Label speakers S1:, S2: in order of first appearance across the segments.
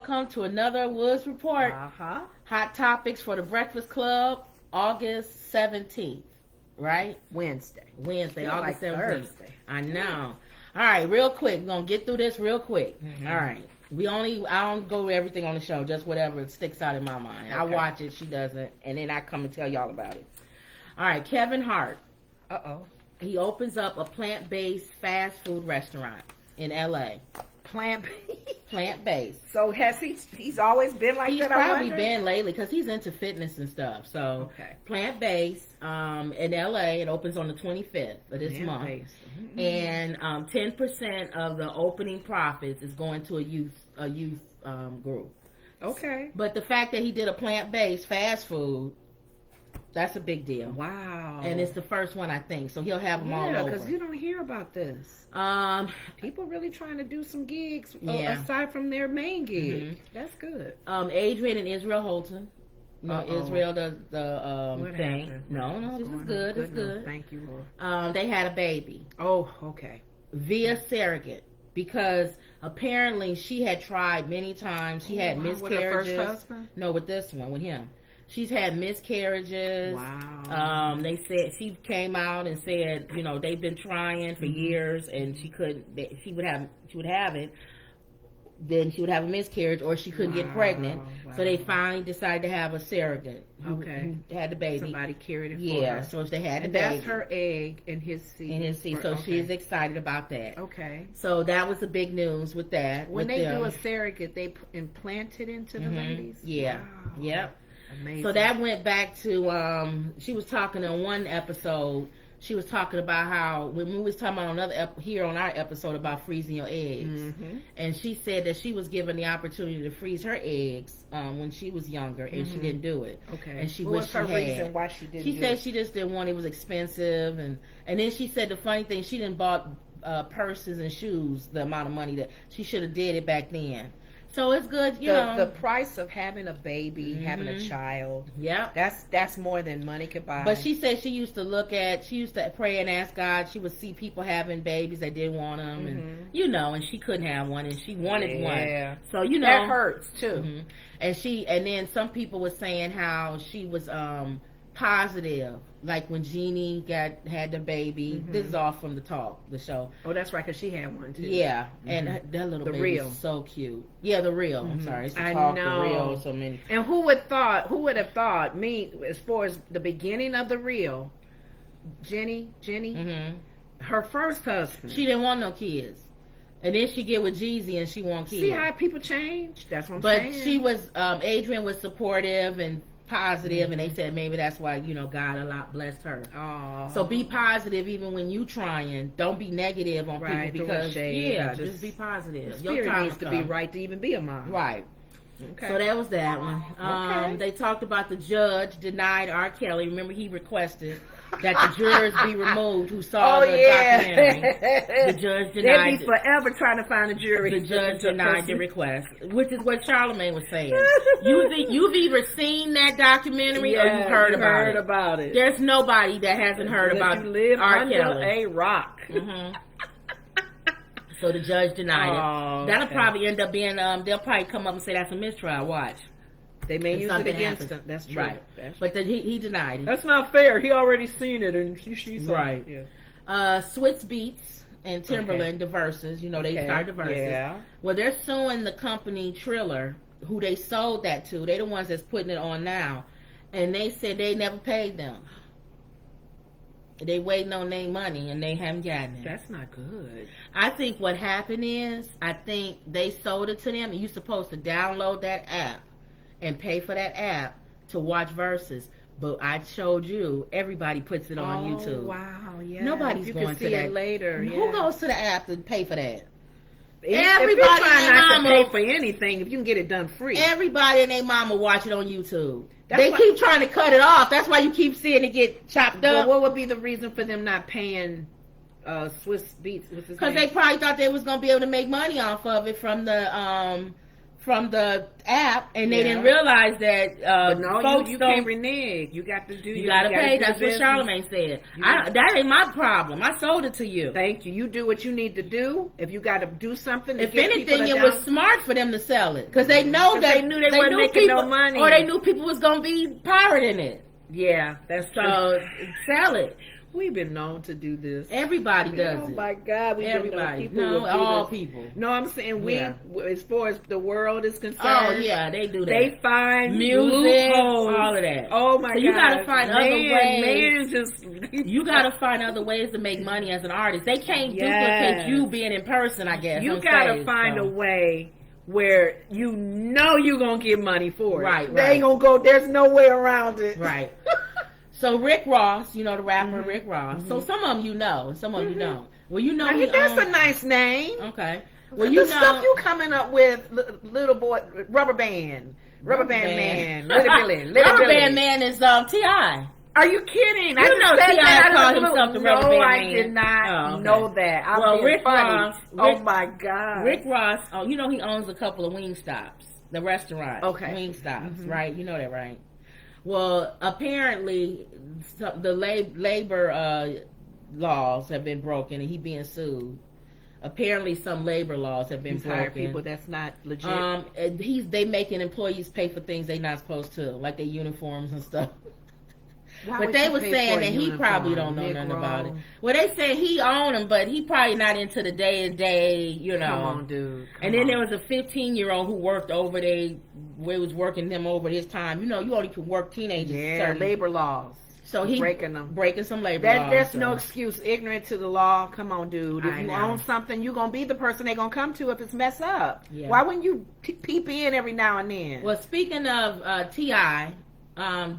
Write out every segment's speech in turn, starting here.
S1: welcome to another Woods Report. Hot topics for the Breakfast Club, August 17th, right?
S2: Wednesday,
S1: August 17th.
S2: Thursday.
S1: I know. All right, real quick. We're going to get through this real quick. All right. I don't go with everything on the show, just whatever sticks out in my mind. I watch it, she doesn't, and then I come and tell y'all about it. All right, Kevin Hart. He opens up a plant-based fast food restaurant in L.A. Plant-based.
S2: So he's always been like
S1: he's
S2: that?
S1: He's probably been lately because he's into fitness and stuff. So plant-based in LA. It opens on the 25th of this month. And 10% of the opening profits is going to a youth group.
S2: Okay.
S1: But the fact that he did a plant-based fast food, that's a big deal.
S2: Wow.
S1: And it's the first one, I think. So he'll have them all over.
S2: Because you don't hear about this. People really trying to do some gigs aside from their main gig. That's good.
S1: Adrian and Israel Houghton. Israel does the thing.
S2: Happened?
S1: No, this is good. It's good.
S2: Thank you, Lord.
S1: They had a baby.
S2: Oh, okay.
S1: Via surrogate. Because apparently she had tried many times. She had miscarriages.
S2: With her first husband?
S1: No, with this one, with him. She's had miscarriages.
S2: Wow.
S1: They said she came out and said, they've been trying for years, and she couldn't. She would have it. Then she would have a miscarriage, or she couldn't get pregnant.
S2: Wow.
S1: So they finally decided to have a surrogate who had the baby.
S2: Somebody carried it for her.
S1: Yeah, so they had the
S2: and
S1: baby.
S2: that's her egg in his seed.
S1: So she's excited about that.
S2: Okay.
S1: So that was the big news with that.
S2: When they do a surrogate, they implant it into the ladies?
S1: Yeah.
S2: Wow.
S1: Yep.
S2: Amazing.
S1: So that went back to, she was talking on one episode, she was talking about how, when we was talking about here on our episode about freezing your eggs, and she said that she was given the opportunity to freeze her eggs when she was younger, and she didn't do it.
S2: Okay.
S1: And she
S2: what
S1: wished
S2: was her
S1: she had.
S2: reason why she didn't
S1: She
S2: do
S1: said
S2: it?
S1: she just didn't want it. Was expensive, and then she said the funny thing, she didn't bought purses and shoes the amount of money that she should have did it back then. So it's good, you know.
S2: The price of having a baby, having a child.
S1: Yeah.
S2: That's more than money could buy.
S1: But she said she used to pray and ask God. She would see people having babies that didn't want them, and she couldn't have one, and she wanted one. So
S2: that hurts too.
S1: And then some people were saying how she was positive, like when Jeannie had the baby. This is all from the show.
S2: Oh, that's right, because she had one too.
S1: Yeah, and that little baby
S2: real.
S1: is so cute. Yeah, the real. I'm sorry, it's the
S2: I
S1: talk,
S2: know.
S1: the real. So many.
S2: And who would have thought? Me, as far as the beginning of the real, Jenny, her first husband.
S1: She didn't want no kids, and then she get with Jeezy and she want kids.
S2: See how people change? That's what I'm saying.
S1: But she was, Adrian was supportive and positive, and they said maybe that's why God blessed her.
S2: Oh,
S1: so be positive even when you trying. Don't be negative on people because just be positive.
S2: Your spirit needs to be right to even be a mom.
S1: Right.
S2: Okay.
S1: So that was that one. They talked about the judge denied R. Kelly. Remember, he requested that the jurors be removed who saw the documentary. The judge denied.
S2: They'd be forever trying to find a jury.
S1: The judge denied the request, which is what Charlamagne was saying. You've either seen that documentary or you've heard about it. There's nobody that hasn't heard about
S2: you live
S1: R.
S2: under
S1: Kelly.
S2: a rock.
S1: So the judge denied it. That'll probably end up being, they'll probably come up and say that's a mistrial. Watch.
S2: They may use it against him. That's true.
S1: Right. But he denied it.
S2: That's not fair. He already seen it, and she saw
S1: right.
S2: it. Yeah.
S1: Swizz Beatz and Timberland, the Versus. They started the Versus.
S2: Yeah.
S1: Well, they're suing the company Triller, who they sold that to. They're the ones that's putting it on now. And they said they never paid them. They waiting on their money, and they haven't gotten it.
S2: That's not good.
S1: I think what happened is, I think they sold it to them, and you're supposed to download that app and pay for that app to watch Versus. But I showed you, everybody puts it on YouTube.
S2: Wow, yeah.
S1: Nobody's
S2: you
S1: going
S2: can
S1: to
S2: see
S1: that.
S2: it later.
S1: Who goes to the app to pay for that?
S2: Everybody
S1: Everybody
S2: trying not to
S1: mama,
S2: pay for anything if you can get it done free.
S1: Everybody and their mama watch it on YouTube. They keep trying to cut it off. That's why you keep seeing it get chopped up.
S2: What would be the reason for them not paying Swizz Beatz?
S1: Because they probably thought they was going to be able to make money off of it from the from the app, and they
S2: Yeah.
S1: didn't realize that
S2: But no,
S1: folks
S2: you
S1: don't.
S2: can't renege. You got to do.
S1: You gotta pay.
S2: do
S1: That's what
S2: business.
S1: Charlamagne said. That ain't my problem. I sold it to you.
S2: Thank you. You do what you need to do. If you got to do something, to
S1: If
S2: get
S1: anything,
S2: people
S1: it
S2: to
S1: was smart for them to sell it because they know
S2: 'Cause
S1: that
S2: they knew they wasn't making no money.
S1: or they knew people was gonna be pirating it.
S2: Yeah, that's true.
S1: So sell it.
S2: We've been known to do this.
S1: Everybody does
S2: Oh
S1: it.
S2: my God, we've been known
S1: Everybody.
S2: people
S1: No,
S2: will do
S1: all
S2: this.
S1: people.
S2: No, I'm saying we,
S1: Yeah.
S2: as far as the world is concerned.
S1: Oh yeah, they do that.
S2: They find
S1: music,
S2: loopholes.
S1: all of that.
S2: Oh my
S1: So
S2: God!
S1: you gotta find other ways.
S2: Man is just
S1: You gotta find other ways to make money as an artist. They can't
S2: Yes.
S1: duplicate you being in person, I guess.
S2: you
S1: on
S2: gotta
S1: stage,
S2: find
S1: so.
S2: a way where you know you're gonna get money for it.
S1: Right,
S2: They
S1: right.
S2: ain't gonna go. There's no way around it.
S1: Right. So Rick Ross, you know the rapper
S2: Mm-hmm.
S1: Rick Ross. So some of them you know, and some of them you don't. Well, you know
S2: I
S1: he
S2: mean, that's
S1: owns-
S2: a nice name.
S1: Okay. Well,
S2: The
S1: you know
S2: stuff you coming up with, little boy, rubber band man, little Billy, little
S1: Rubber
S2: Billy.
S1: Band Man is T.I.
S2: Are you kidding?
S1: You
S2: just
S1: know
S2: said
S1: T.I.
S2: that out of
S1: called
S2: the blue.
S1: himself the Rubber
S2: No,
S1: Band
S2: I
S1: Man.
S2: did not
S1: Oh, okay.
S2: know that. I'm
S1: Well,
S2: being
S1: Rick
S2: funny.
S1: Ross-
S2: Oh
S1: Rick-
S2: my God.
S1: Rick Ross, you know he owns a couple of wing stops, the restaurant.
S2: Okay.
S1: Wing stops,
S2: Mhm.
S1: right? You know that, right? Well, apparently the labor laws have been broken, and he being sued. Apparently, some labor laws have been
S2: He's hired
S1: broken.
S2: people that's not legit.
S1: And they making employees pay for things they not supposed to, like their uniforms and stuff.
S2: Why
S1: But
S2: would
S1: they
S2: you
S1: was
S2: pay
S1: saying
S2: for a
S1: that he
S2: uniform,
S1: probably don't know nothing
S2: Negro?
S1: about it. Well, they said he owned them, but he probably not into the day to day, you know.
S2: Come on, dude.
S1: And then there was a 15-year-old who worked where he was working them over his time. You know, you only can work teenagers.
S2: yeah,
S1: certain-
S2: labor laws.
S1: So he
S2: breaking them.
S1: breaking some labor laws.
S2: There's
S1: so.
S2: no excuse. Ignorant to the law. Come on, dude. If
S1: I
S2: you
S1: know.
S2: own something, you're going to be the person they're going to come to if it's messed up.
S1: Yeah.
S2: Why wouldn't you peep in every now and then?
S1: Well, speaking of T.I.,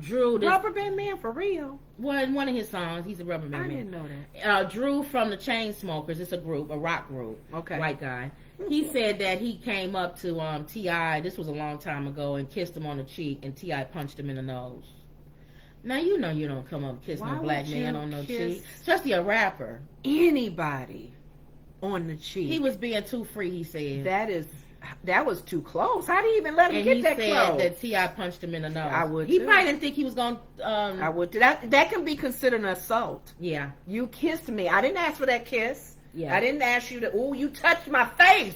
S1: Drew,
S2: Rubber Band Man, for real?
S1: well, in one of his songs, he's a rubber band
S2: I
S1: man.
S2: didn't know that.
S1: Drew from the Chainsmokers, it's a group, a rock group,
S2: Okay.
S1: white guy. He said that he came up to T.I., this was a long time ago, and kissed him on the cheek, and T.I. punched him in the nose. Now, you know you don't come up and kiss
S2: Why
S1: no black
S2: would
S1: man
S2: you
S1: on no
S2: kiss-
S1: cheek. Especially a rapper.
S2: Anybody on the cheek.
S1: He was being too free, he said.
S2: That was too close. How do you even let him
S1: and
S2: get
S1: he
S2: that
S1: said
S2: close?
S1: that T.I. punched him in the nose.
S2: I would,
S1: He
S2: too.
S1: probably didn't think he was going to...
S2: I would. That can be considered an assault.
S1: Yeah.
S2: You kissed me. I didn't ask for that kiss.
S1: Yeah.
S2: I didn't ask you to. Oh, you touched my face.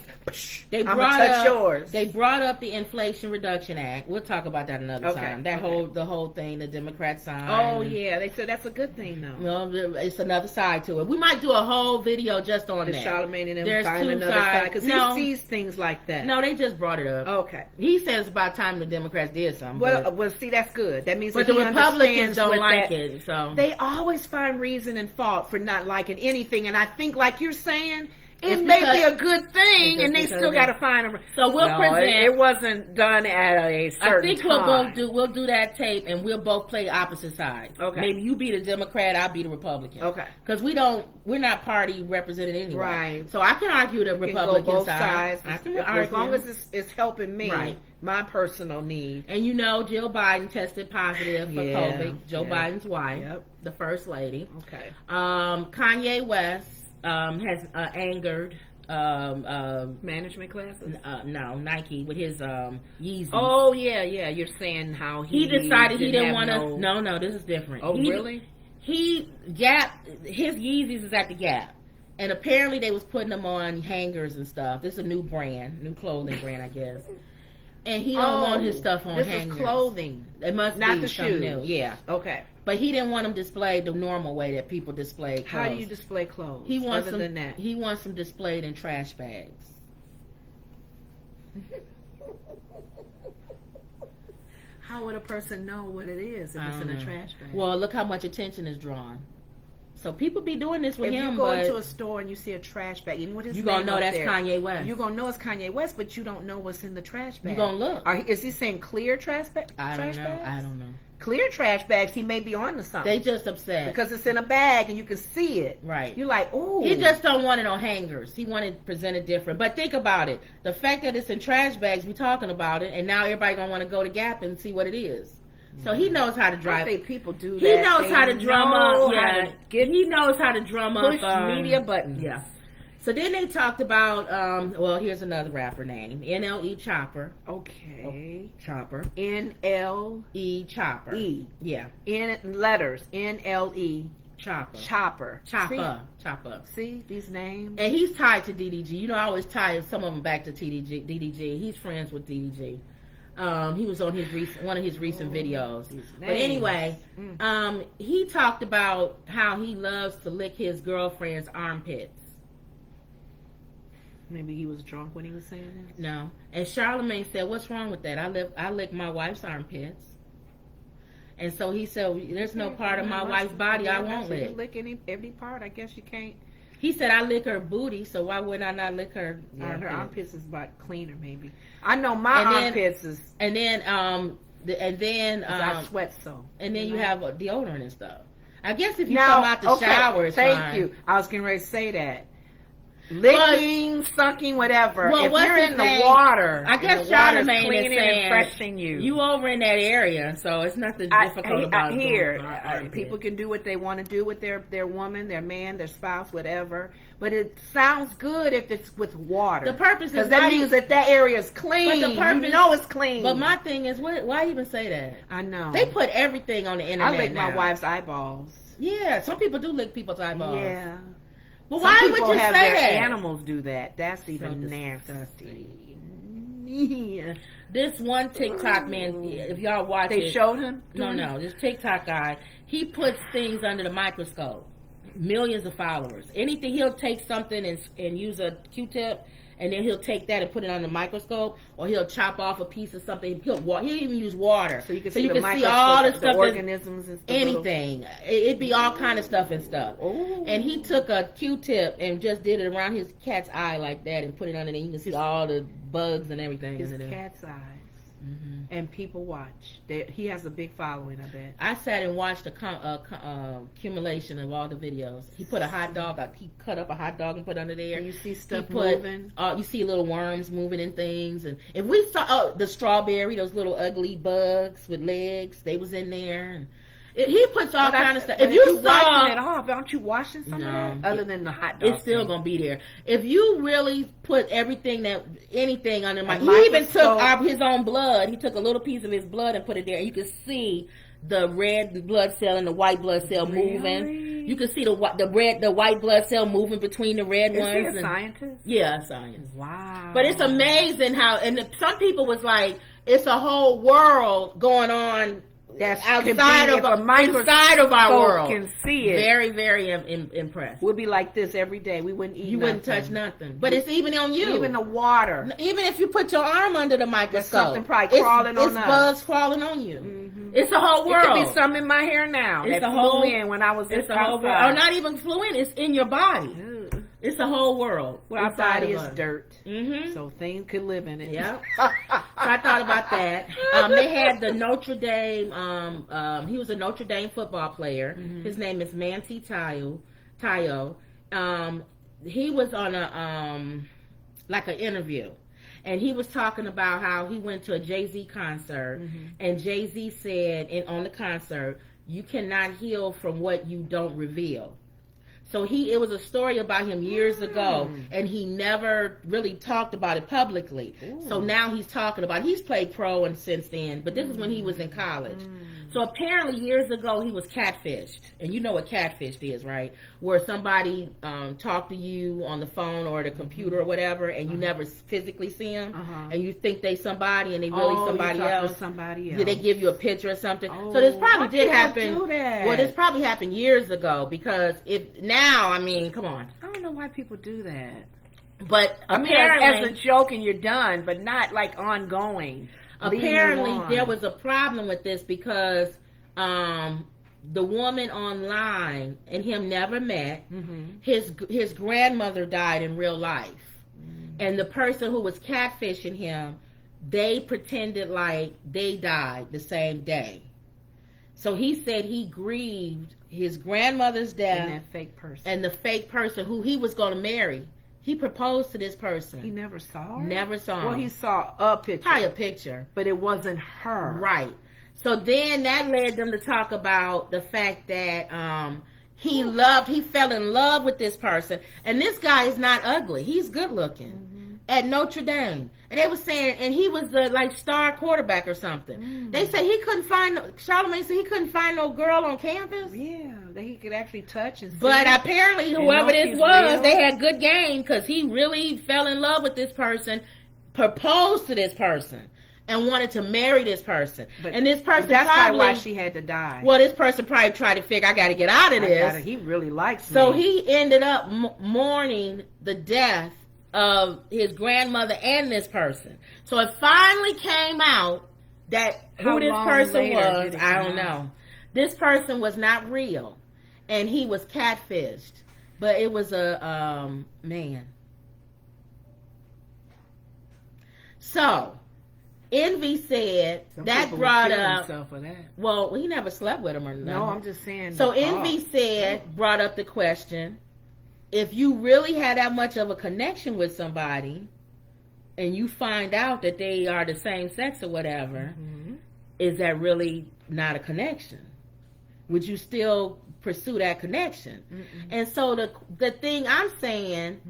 S1: They
S2: I'm
S1: brought
S2: gonna touch
S1: up,
S2: yours.
S1: They brought up the Inflation Reduction Act. We'll talk about that another
S2: Okay,
S1: time. The whole thing, the Democrats signed.
S2: Oh yeah, they said that's a good thing though.
S1: Well, it's another side to it. We might do a whole video just on
S2: The
S1: that.
S2: Charlamagne and them
S1: There's
S2: find
S1: two
S2: another
S1: sides.
S2: side because
S1: No.
S2: he sees things like that.
S1: No, they just brought it up.
S2: Okay.
S1: He says it's about time the Democrats did something.
S2: Well, see, that's good. That means
S1: but
S2: that
S1: the
S2: he
S1: Republicans
S2: understands
S1: don't
S2: what
S1: like
S2: that-
S1: it. So
S2: They always find reason and fault for not liking anything, and I think, like you're saying, it
S1: It's
S2: may
S1: because-
S2: be a good thing,
S1: it's
S2: and they
S1: because
S2: still
S1: of-
S2: got to find a.
S1: So we'll
S2: No,
S1: present.
S2: It wasn't done at a certain
S1: I think
S2: time.
S1: we'll do that tape, and we'll both play opposite sides.
S2: Okay.
S1: Maybe you be the Democrat, I'll be the Republican.
S2: Okay.
S1: Because we're not party represented anyway.
S2: Right.
S1: So I can argue the
S2: You can
S1: Republican
S2: go both
S1: side.
S2: sides.
S1: I can
S2: As
S1: argue.
S2: long as it's helping me,
S1: Right.
S2: my personal need.
S1: And you know, Jill Biden tested positive for
S2: Yeah,
S1: COVID. Joe
S2: yeah.
S1: Biden's wife,
S2: Yep.
S1: the first lady.
S2: Okay.
S1: Kanye West has angered.
S2: Management classes.
S1: No, Nike with his Yeezys.
S2: Oh yeah, you're saying how
S1: he decided he didn't want
S2: have
S1: to. No, this is different.
S2: Oh
S1: He-
S2: really?
S1: His Yeezys is at the Gap, and apparently they was putting them on hangers and stuff. This is a new clothing brand, I guess. And he don't want his stuff on
S2: this
S1: hangers.
S2: is clothing.
S1: It must
S2: Not
S1: be
S2: the
S1: something
S2: shoes.
S1: new. Yeah,
S2: Okay.
S1: but he didn't want them displayed the normal way that people display clothes.
S2: How do you display clothes?
S1: He wants
S2: other
S1: them.
S2: than that.
S1: He wants them displayed in trash bags.
S2: How would a person know what it is if
S1: I
S2: it's in
S1: don't
S2: a
S1: know.
S2: trash bag?
S1: Well, look how much attention is drawn. So people be doing this with
S2: if
S1: him,
S2: you go
S1: but
S2: into a store and you see a trash bag, even with his
S1: you gonna
S2: name
S1: know
S2: up
S1: that's
S2: there,
S1: Kanye West.
S2: you're gonna know it's Kanye West, but you don't know what's in the trash bag.
S1: You gonna look.
S2: Is he saying clear trash bag?
S1: I don't
S2: trash
S1: know.
S2: bags?
S1: I don't know.
S2: Clear trash bags, he may be on to something.
S1: They just upset.
S2: because it's in a bag and you can see it.
S1: Right.
S2: You're like, ooh.
S1: He just don't want it on hangers. He wanted to present it different. But think about it. The fact that it's in trash bags, we talking about it, and now everybody gonna want to go to Gap and see what it is. So he knows how to
S2: I
S1: drive.
S2: think people do that.
S1: He knows
S2: They
S1: how to drum
S2: know
S1: up.
S2: how
S1: Yeah.
S2: to get
S1: He knows how to drum
S2: push
S1: up.
S2: media buttons.
S1: Yeah. So then they talked about, well, here's another rapper name, NLE Chopper.
S2: Okay.
S1: Chopper.
S2: NLE
S1: Chopper.
S2: E.
S1: Yeah.
S2: In letters. NLE
S1: Chopper.
S2: Chopper.
S1: Chopper.
S2: See these names?
S1: And he's tied to DDG. You know, I always tie some of them back to DDG. He's friends with DDG. He was on one of his recent videos. But anyway, he talked about how he loves to lick his girlfriend's armpits.
S2: Maybe he was drunk when he was saying that.
S1: No. And Charlamagne said, "What's wrong with that? I lick my wife's armpits." And so he said, "There's no part of my wife's body I won't lick."
S2: You lick every part. I guess you can't.
S1: He said, "I lick her booty, so why would I not lick her armpits?"
S2: Her armpits is about cleaner, maybe. I know my armpits is.
S1: And then
S2: I sweat so.
S1: And then you have deodorant and stuff. I guess if you come out the shower, it's
S2: thank
S1: fine.
S2: you. I was getting ready to say that. Licking, sucking, whatever.
S1: Well,
S2: if you're in the water,
S1: I guess Charlamagne is saying
S2: and freshening you
S1: over in that area, so it's nothing difficult about
S2: it. People can do what they want to do with their woman, their man, their spouse, whatever. But it sounds good if it's with water.
S1: The purpose is
S2: because that means that area is clean.
S1: But the purpose,
S2: you know it's clean.
S1: But my thing is, why even say that?
S2: I know
S1: they put everything on the internet.
S2: I lick
S1: now.
S2: my wife's eyeballs.
S1: Yeah, some people do lick people's eyeballs.
S2: Yeah.
S1: Well, why would you
S2: have
S1: say
S2: their
S1: that?
S2: Animals do that. That's even nasty. Yeah.
S1: This one TikTok man, if y'all watch
S2: they showed him?
S1: No, this TikTok guy, he puts things under the microscope. Millions of followers. Anything, he'll take something and use a Q-tip, and then he'll take that and put it on the microscope, or he'll chop off a piece of something. He'll even use water,
S2: so you can
S1: see all the stuff,
S2: organisms, and stuff,
S1: anything. It'd be all kind of stuff and stuff.
S2: Ooh.
S1: And he took a Q-tip and just did it around his cat's eye like that, and put it on it, and you can see all the bugs and everything.
S2: His cat's eyes.
S1: Mm-hmm.
S2: And people watch. He has a big following, I bet.
S1: I sat and watched the accumulation of all the videos. He put a hot dog. He cut up a hot dog and put under there.
S2: And you see stuff moving.
S1: You see little worms moving in things. And if we saw the strawberry, those little ugly bugs with legs, they was in there. And he puts all kind of stuff. If you saw
S2: it off, aren't you washing some of that? Other than the hot dog,
S1: it's still gonna be there. If you really put anything under my, he even took his own blood. He took a little piece of his blood and put it there, and you can see the red blood cell and the white blood cell moving. You can see the white blood cell moving between the red ones.
S2: Is he a scientist?
S1: Yeah, science.
S2: Wow.
S1: But it's amazing how, and some people was like, it's a whole world going on. That's inside of our world.
S2: Can see it.
S1: Very, very impressed.
S2: We'll be like this every day. We wouldn't eat.
S1: You wouldn't touch nothing. But it's even on you.
S2: Even the water.
S1: Even if you put your arm under the microscope,
S2: there's something probably crawling on us.
S1: It's bugs crawling on you. Mm-hmm. It's a whole world.
S2: It could be some in my hair now.
S1: It's
S2: that flew in when I was
S1: outside. Or not even flew in. It's in your body. It's a whole world.
S2: Well, our body is dirt,
S1: mm-hmm.
S2: so things could live in it.
S1: Yeah. So I thought about that. They had the Notre Dame. He was a Notre Dame football player. Mm-hmm. His name is Manti Te'o. He was on an interview, and he was talking about how he went to a Jay-Z concert, mm-hmm. and Jay-Z said on the concert, "You cannot heal from what you don't reveal." So it was a story about him years ago, and he never really talked about it publicly. Ooh. So now he's talking about it. He's played pro and since then, but this is when he was in college. So apparently years ago he was catfished, and you know what catfished is, right? Where somebody talked to you on the phone or the computer or whatever, and you never physically see them, and you think they somebody and they really somebody else. Did they give you a picture or something? So this probably did happen. Well, this probably happened years ago, because now, I mean, come on.
S2: I don't know why people do that.
S1: But
S2: apparently, as a joke and you're done, but not like ongoing.
S1: Apparently, there was a problem with this because the woman online and him never met. Mm-hmm. His grandmother died in real life, and the person who was catfishing him, they pretended like they died the same day. So he said he grieved his grandmother's death
S2: and that fake person,
S1: and the fake person who he was going to marry. He proposed to this person.
S2: He never saw her?
S1: Never saw her.
S2: Well, he saw a picture.
S1: Probably a picture.
S2: But it wasn't her.
S1: Right. So then that led them to talk about the fact that He fell in love with this person. And this guy is not ugly. He's good looking. At Notre Dame. And they were saying, and he was the like star quarterback or something. They said Charlamagne said he couldn't find no girl on campus.
S2: Yeah, that he could actually touch and see.
S1: But apparently whoever
S2: know
S1: this
S2: he's
S1: was,
S2: real.
S1: they had good game because he really fell in love with this person, proposed to this person, and wanted to marry this person. And this person
S2: that's
S1: probably,
S2: why she had to die.
S1: well, this person probably tried to figure, I got to get out of this.
S2: He really likes me.
S1: So he ended up mourning the death of his grandmother and this person. So it finally came out that
S2: How
S1: who this
S2: long
S1: person
S2: later
S1: was,
S2: did it
S1: I
S2: come
S1: don't
S2: out?
S1: know. This person was not real, and he was catfished, but it was a man. So Envy said
S2: Some
S1: that
S2: people
S1: brought
S2: would kill
S1: up.
S2: himself for that.
S1: Well, he never slept with him or nothing.
S2: No, I'm just saying.
S1: So
S2: the
S1: Envy
S2: thought.
S1: brought up the question, if you really had that much of a connection with somebody and you find out that they are the same sex or whatever, is that really not a connection? Would you still pursue that connection? And so the thing I'm saying,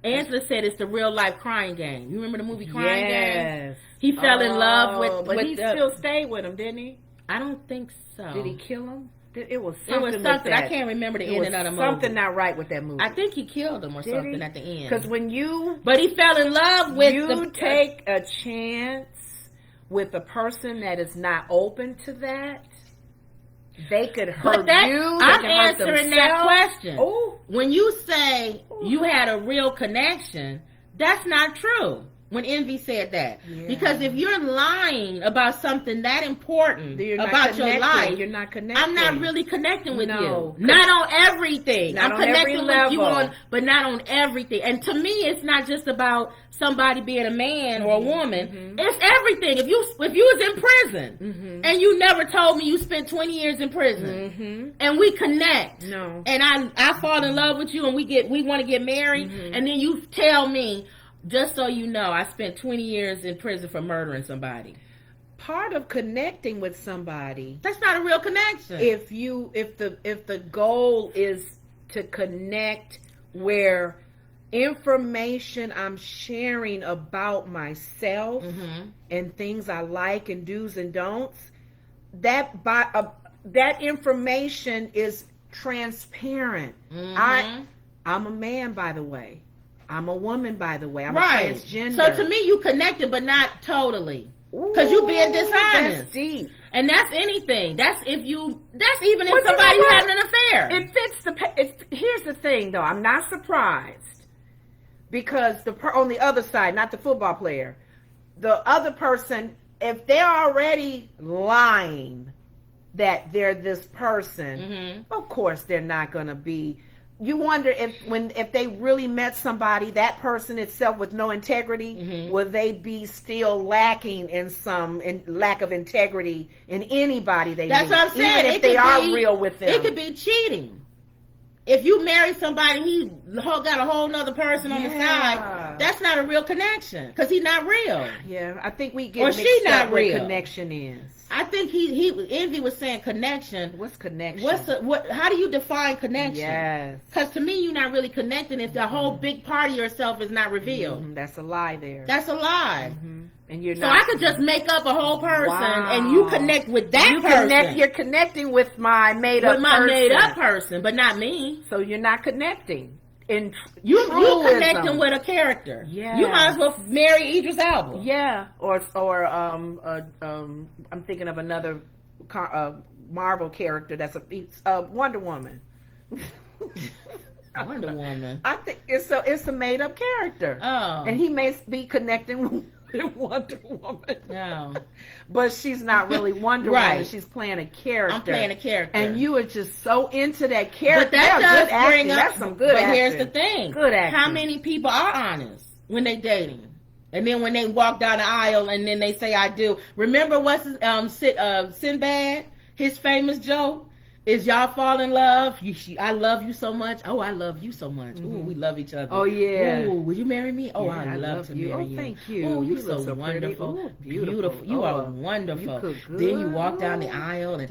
S1: Angela said it's the real life Crying Game. You remember the movie Crying Game?
S2: Yes.
S1: He fell in love with,
S2: but
S1: with
S2: he
S1: the,
S2: still stayed with him, didn't he?
S1: I don't think so.
S2: Did he kill him? It was
S1: It
S2: something.
S1: was
S2: with
S1: something.
S2: that.
S1: I can't remember the
S2: It was
S1: ending of the movie.
S2: something not right with that movie.
S1: I think he killed him or
S2: Did
S1: something
S2: he?
S1: at the end.
S2: Because when you
S1: But he fell in love with
S2: take a chance with a person that is not open to that, they could hurt
S1: But that,
S2: you. They
S1: I'm
S2: can hurt
S1: answering that
S2: themselves.
S1: question.
S2: Oh,
S1: When you say you had a real connection, that's not true. When Envy said that,
S2: Yeah.
S1: because if you're lying about something that important
S2: you're not
S1: about your
S2: connecting.
S1: life,
S2: You're not connecting.
S1: I'm not really connecting with
S2: No.
S1: you. Not on everything.
S2: Not
S1: I'm
S2: on
S1: connecting
S2: every
S1: with you
S2: level.
S1: on, but not on everything. And to me, it's not just about somebody being a man or a woman. It's everything. If you was in prison and you never told me you spent 20 years in prison, and we connect,
S2: No.
S1: and I fall in love with you, and we want to get married, and then you tell me, just so you know, I spent 20 years in prison for murdering somebody.
S2: Part of connecting with somebody,
S1: That's not a real connection.
S2: if the goal is to connect where information I'm sharing about myself and things I like and do's and don'ts, that information is transparent. I'm a man, by the way. I'm a woman, by the way. I'm a transgender.
S1: So to me, you connected, but not totally. Because you being dishonest.
S2: That's deep.
S1: And that's anything. That's even if
S2: you know
S1: somebody's
S2: what?
S1: having an affair.
S2: It fits here's the thing, though. I'm not surprised because on the other side, not the football player, the other person, if they're already lying that they're this person, of course they're not going to be. You wonder if they really met somebody, that person itself with no integrity, will they be still lacking in lack of integrity in anybody they
S1: That's
S2: meet?
S1: what I'm saying.
S2: Even if they are real with them.
S1: It could be cheating. If you marry somebody, he got a whole nother person on the side. That's not a real connection because he's not real.
S2: Yeah, I think we
S1: Or
S2: get
S1: she
S2: mixed
S1: not
S2: up what
S1: real.
S2: connection is.
S1: I think Envy was saying connection.
S2: What's connection?
S1: How do you define connection?
S2: Yes.
S1: Because to me, you're not really connecting if the whole big part of yourself is not revealed.
S2: That's a lie there.
S1: That's a lie.
S2: And you're
S1: So
S2: not.
S1: I could just make up a whole person
S2: Wow.
S1: and you connect with that person.
S2: You're connecting with my made up
S1: with my
S2: person.
S1: made up person, but not me.
S2: So you're not connecting. In
S1: You
S2: truism.
S1: connecting with a character.
S2: Yeah.
S1: You might as well marry Idris Elba.
S2: Yeah, or I'm thinking of another Marvel character that's a Wonder Woman.
S1: Wonder Woman.
S2: I think it's a made up character.
S1: Oh.
S2: And he may be connecting with Wonder Woman.
S1: No.
S2: But she's not really Wonder
S1: Right.
S2: Woman. She's playing a character.
S1: I'm playing a character.
S2: And you are just so into that character.
S1: But that
S2: Yeah,
S1: does
S2: good
S1: bring
S2: acting.
S1: up.
S2: That's some good
S1: But
S2: acting.
S1: here's the thing.
S2: Good acting.
S1: How many people are honest when they dating? And then when they walk down the aisle and then they say I do. Remember what's Sinbad, his famous joke? Is y'all fall in love? I love you so much. Oh, I love you so much. Ooh, we love each other.
S2: Oh, yeah.
S1: Ooh, will you marry me? Oh,
S2: Yeah,
S1: I love to marry you.
S2: Thank you.
S1: Oh, you
S2: look
S1: so wonderful.
S2: Ooh,
S1: Beautiful. You are wonderful.
S2: You cook good.
S1: Then you walk down the aisle and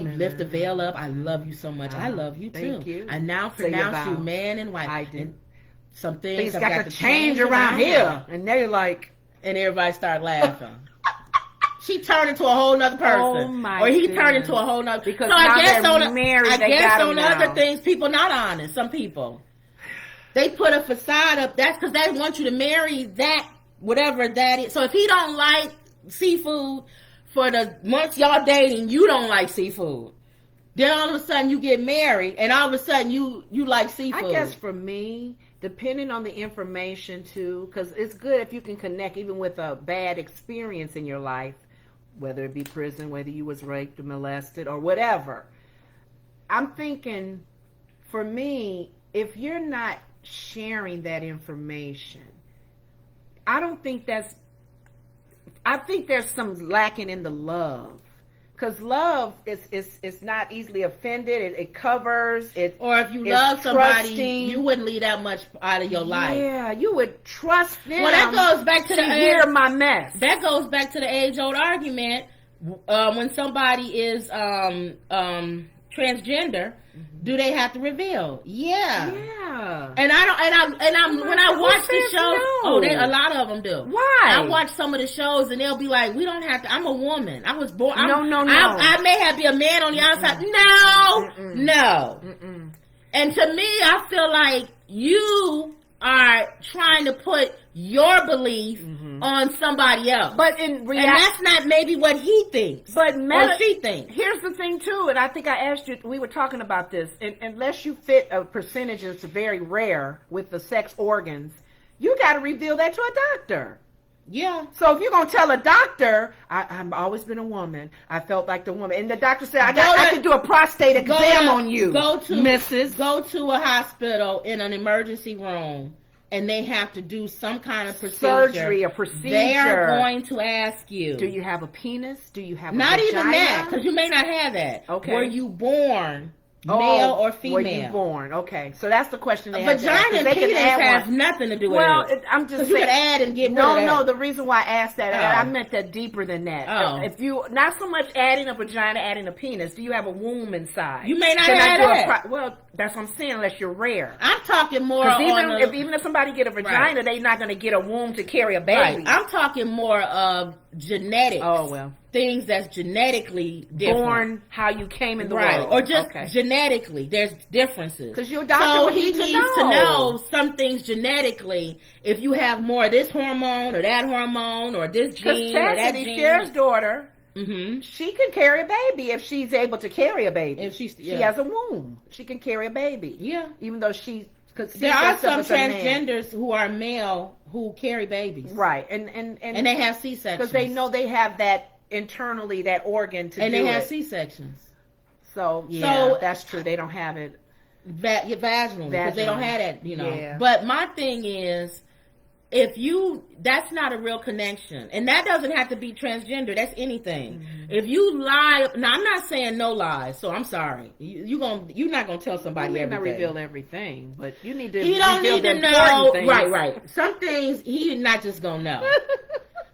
S1: you lift the veil up. I love you so much. I love you too.
S2: Thank you.
S1: I now
S2: Say your
S1: pronounce you
S2: vows.
S1: man and wife.
S2: I do.
S1: And some things have
S2: got to change around here. And they're like,
S1: and everybody start laughing. She turned into a whole nother person.
S2: Oh my
S1: or he
S2: goodness.
S1: turned into a whole nother.
S2: Because
S1: so
S2: now
S1: I guess
S2: they're
S1: on
S2: married,
S1: I
S2: they
S1: guess
S2: got
S1: on
S2: him now.
S1: other things, people not honest. Some people they put a facade up. That's because they want you to marry that whatever that is. So if he don't like seafood for the months y'all dating, you don't like seafood. Then all of a sudden you get married, and all of a sudden you like seafood.
S2: I guess for me, depending on the information too, because it's good if you can connect even with a bad experience in your life, whether it be prison, whether you was raped or molested or whatever. I'm thinking, for me, if you're not sharing that information, I think there's some lacking in the love. Because love is not easily offended. It covers it.
S1: Or if you
S2: it's
S1: love somebody,
S2: trusting.
S1: you wouldn't leave that much out of your life.
S2: Yeah, you would trust them.
S1: Well, that goes back to the
S2: hear my mess.
S1: That goes back to the age-old argument. When somebody is transgender, do they have to reveal? Yeah.
S2: Yeah.
S1: And when I watch the shows,
S2: no.
S1: A lot of them do.
S2: Why?
S1: I watch some of the shows and they'll be like, "We don't have to. I'm a woman. I was born.
S2: No.
S1: I may have be a man on the outside. No. And to me, I feel like you are trying to put your belief on somebody else.
S2: But in
S1: And
S2: reality,
S1: that's not maybe what he thinks.
S2: but
S1: or she thinks.
S2: Here's the thing too, and I think I asked you. We were talking about this. And unless you fit a percentage that's very rare with the sex organs, you got to reveal that to a doctor.
S1: Yeah.
S2: So if you're gonna tell a doctor, I've always been a woman. I felt like the woman, and the doctor said, I can do a prostate exam on you, Mrs.
S1: Go to a hospital in an emergency room, and they have to do some kind of
S2: surgery, a procedure.
S1: They are going to ask you,
S2: do you have a penis? Do you have a
S1: not
S2: vagina?
S1: even that, because you may not have that.
S2: Okay.
S1: Were you born male or female?
S2: Were you born? Okay, so that's the question they
S1: A
S2: have to ask, 'cause
S1: vagina and
S2: they can
S1: penis
S2: add
S1: has
S2: one.
S1: nothing to do with
S2: Well,
S1: it.
S2: I'm just
S1: You
S2: saying.
S1: can add and get rid of that.
S2: No. The reason why I asked that,
S1: Oh.
S2: I meant that deeper than that.
S1: Oh.
S2: If you not so much adding a vagina, adding a penis. Do you have a womb inside?
S1: You may not
S2: Can I
S1: have
S2: do
S1: that.
S2: well, that's what I'm saying. Unless you're rare.
S1: I'm talking more
S2: Because
S1: on
S2: even if somebody get a vagina, they're not going to get a womb to carry a baby.
S1: right. I'm talking more of genetics.
S2: Oh well.
S1: Things that's genetically different.
S2: Born how you came in the
S1: right.
S2: world,
S1: Or just
S2: okay.
S1: genetically. There's differences.
S2: 'Cause your doctor
S1: so
S2: would
S1: he
S2: need to
S1: needs to
S2: know.
S1: know some things genetically. If you have more of this hormone or that hormone or this
S2: Because
S1: gene or that
S2: Chastity,
S1: gene.
S2: Cher's daughter,
S1: Mm-hmm.
S2: she can carry a baby if she's able to carry a baby.
S1: If she
S2: has a womb, she can carry a baby.
S1: Yeah.
S2: Even though she conceived
S1: There are some
S2: herself as a man.
S1: transgenders who are male who carry babies.
S2: Right, and
S1: they have C-sections.
S2: because they know they have that internally, that organ to
S1: and
S2: do
S1: they have
S2: it.
S1: C-sections.
S2: So
S1: So-
S2: that's true. They don't have it.
S1: Vaginal, because they don't have that,
S2: Yeah.
S1: But my thing is, that's not a real connection, and that doesn't have to be transgender. That's anything.
S2: Mm-hmm.
S1: If you lie, now I'm not saying no lies, so I'm sorry. You're not gonna tell somebody
S2: You may
S1: everything.
S2: not reveal everything, but you need to.
S1: He don't
S2: reveal
S1: need
S2: the
S1: to know.
S2: important things.
S1: Right. Some things he's not just gonna know.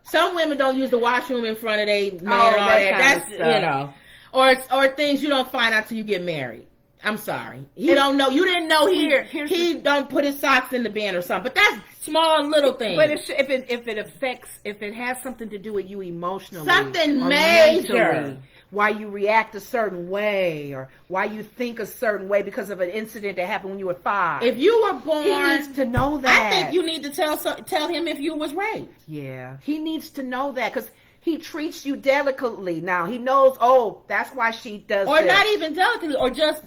S1: Some women don't use the washroom in front of their man and all that.
S2: kind of
S1: That's
S2: stuff.
S1: or things you don't find out till you get married. I'm sorry. He don't know. You didn't know he don't put his socks in the bin or something. But that's small little things.
S2: But if it has something to do with you emotionally,
S1: Something
S2: or
S1: major.
S2: mentally, why you react a certain way, or why you think a certain way because of an incident that happened when you were 5.
S1: If you were born,
S2: he needs to know that.
S1: I think you need to tell him if you was raped.
S2: Yeah, he needs to know that because he treats you delicately. Now he knows. Oh, that's why she does.
S1: Or
S2: this.
S1: not even delicately, or just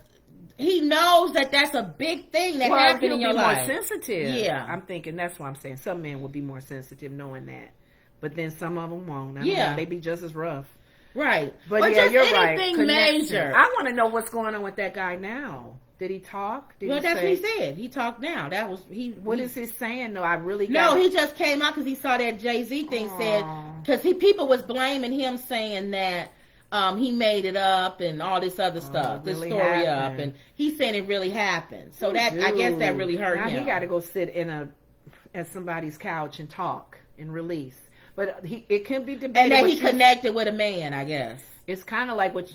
S1: he knows that that's a big thing that happened in your life.
S2: More sensitive.
S1: Yeah,
S2: I'm thinking that's why I'm saying some men will be more sensitive knowing that, but then some of them won't.
S1: Yeah,
S2: they be just as rough.
S1: Right,
S2: but
S1: or
S2: yeah,
S1: just
S2: you're
S1: anything
S2: right.
S1: major.
S2: I want to know what's going on with that guy now. Did he talk?
S1: Well, that's what he said. He talked now. That was he.
S2: What is he saying? No, I really
S1: no. He just came out because he saw that Jay-Z thing said because people was blaming him saying that he made it up and all this other stuff, this
S2: really
S1: story
S2: happened.
S1: up, and he's saying it really happened. So that I guess that really hurt
S2: now
S1: him.
S2: He got to go sit at somebody's couch and talk and release. But it can be debated.
S1: And that he connected with a man, I guess.
S2: It's kind of like what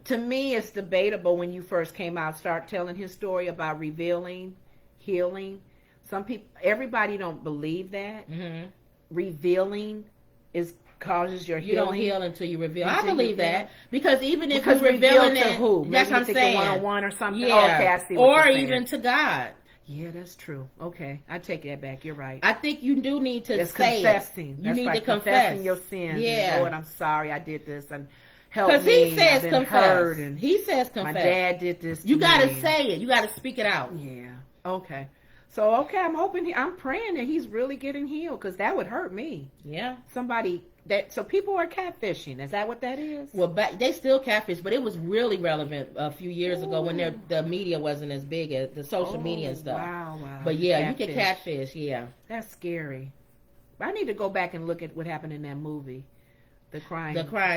S2: to me, it's debatable when you first came out, start telling his story about revealing, healing. Some people, everybody don't believe that.
S1: Mm-hmm.
S2: Revealing causes your
S1: You
S2: healing.
S1: don't heal until you reveal.
S2: Until
S1: I believe
S2: you
S1: that because even if
S2: because
S1: you're revealing
S2: to
S1: it,
S2: who?
S1: that's
S2: Maybe
S1: what I'm
S2: you
S1: saying.
S2: think a one-on-one or something.
S1: Yeah,
S2: Oh, okay, I see what
S1: or
S2: you're saying.
S1: even to God.
S2: Yeah, that's true. Okay, I take that back. You're right.
S1: I think you do need to
S2: It's
S1: say
S2: confessing.
S1: it. You
S2: That's
S1: need
S2: right,
S1: to confess
S2: confessing your sins.
S1: Yeah.
S2: And, Lord, I'm sorry I did this. And help
S1: because
S2: me.
S1: he says
S2: I've been
S1: confess.
S2: hurt and
S1: He says confess.
S2: my dad did this.
S1: You
S2: to
S1: got to
S2: me.
S1: say it. You got to speak it out.
S2: Yeah. Okay. So I'm hoping I'm praying that he's really getting healed because that would hurt me.
S1: Yeah.
S2: Somebody so people are catfishing. Is that what that is?
S1: Well, they still catfish, but it was really relevant a few years ago when the media wasn't as big as the social media and stuff.
S2: Wow.
S1: But yeah, you can catfish. Yeah.
S2: That's scary. I need to go back and look at what happened in that movie, The Crying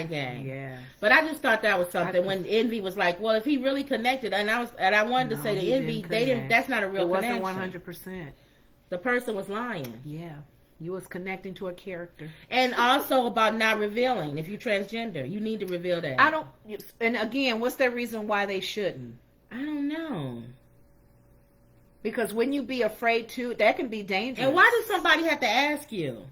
S1: Game.
S2: Yeah.
S1: But I just thought that was something when Envy was like, "Well, if he really connected," and I wanted to say
S2: he
S1: the Envy,
S2: didn't
S1: they didn't.
S2: connect.
S1: That's not a real
S2: It wasn't
S1: connection.
S2: 100%.
S1: The person was lying.
S2: Yeah. You was connecting to a character.
S1: And also about not revealing. If you're transgender, you need to reveal that.
S2: And again, what's the reason why they shouldn't?
S1: I don't know.
S2: Because when you be afraid to, that can be dangerous.
S1: And why does somebody have to ask you?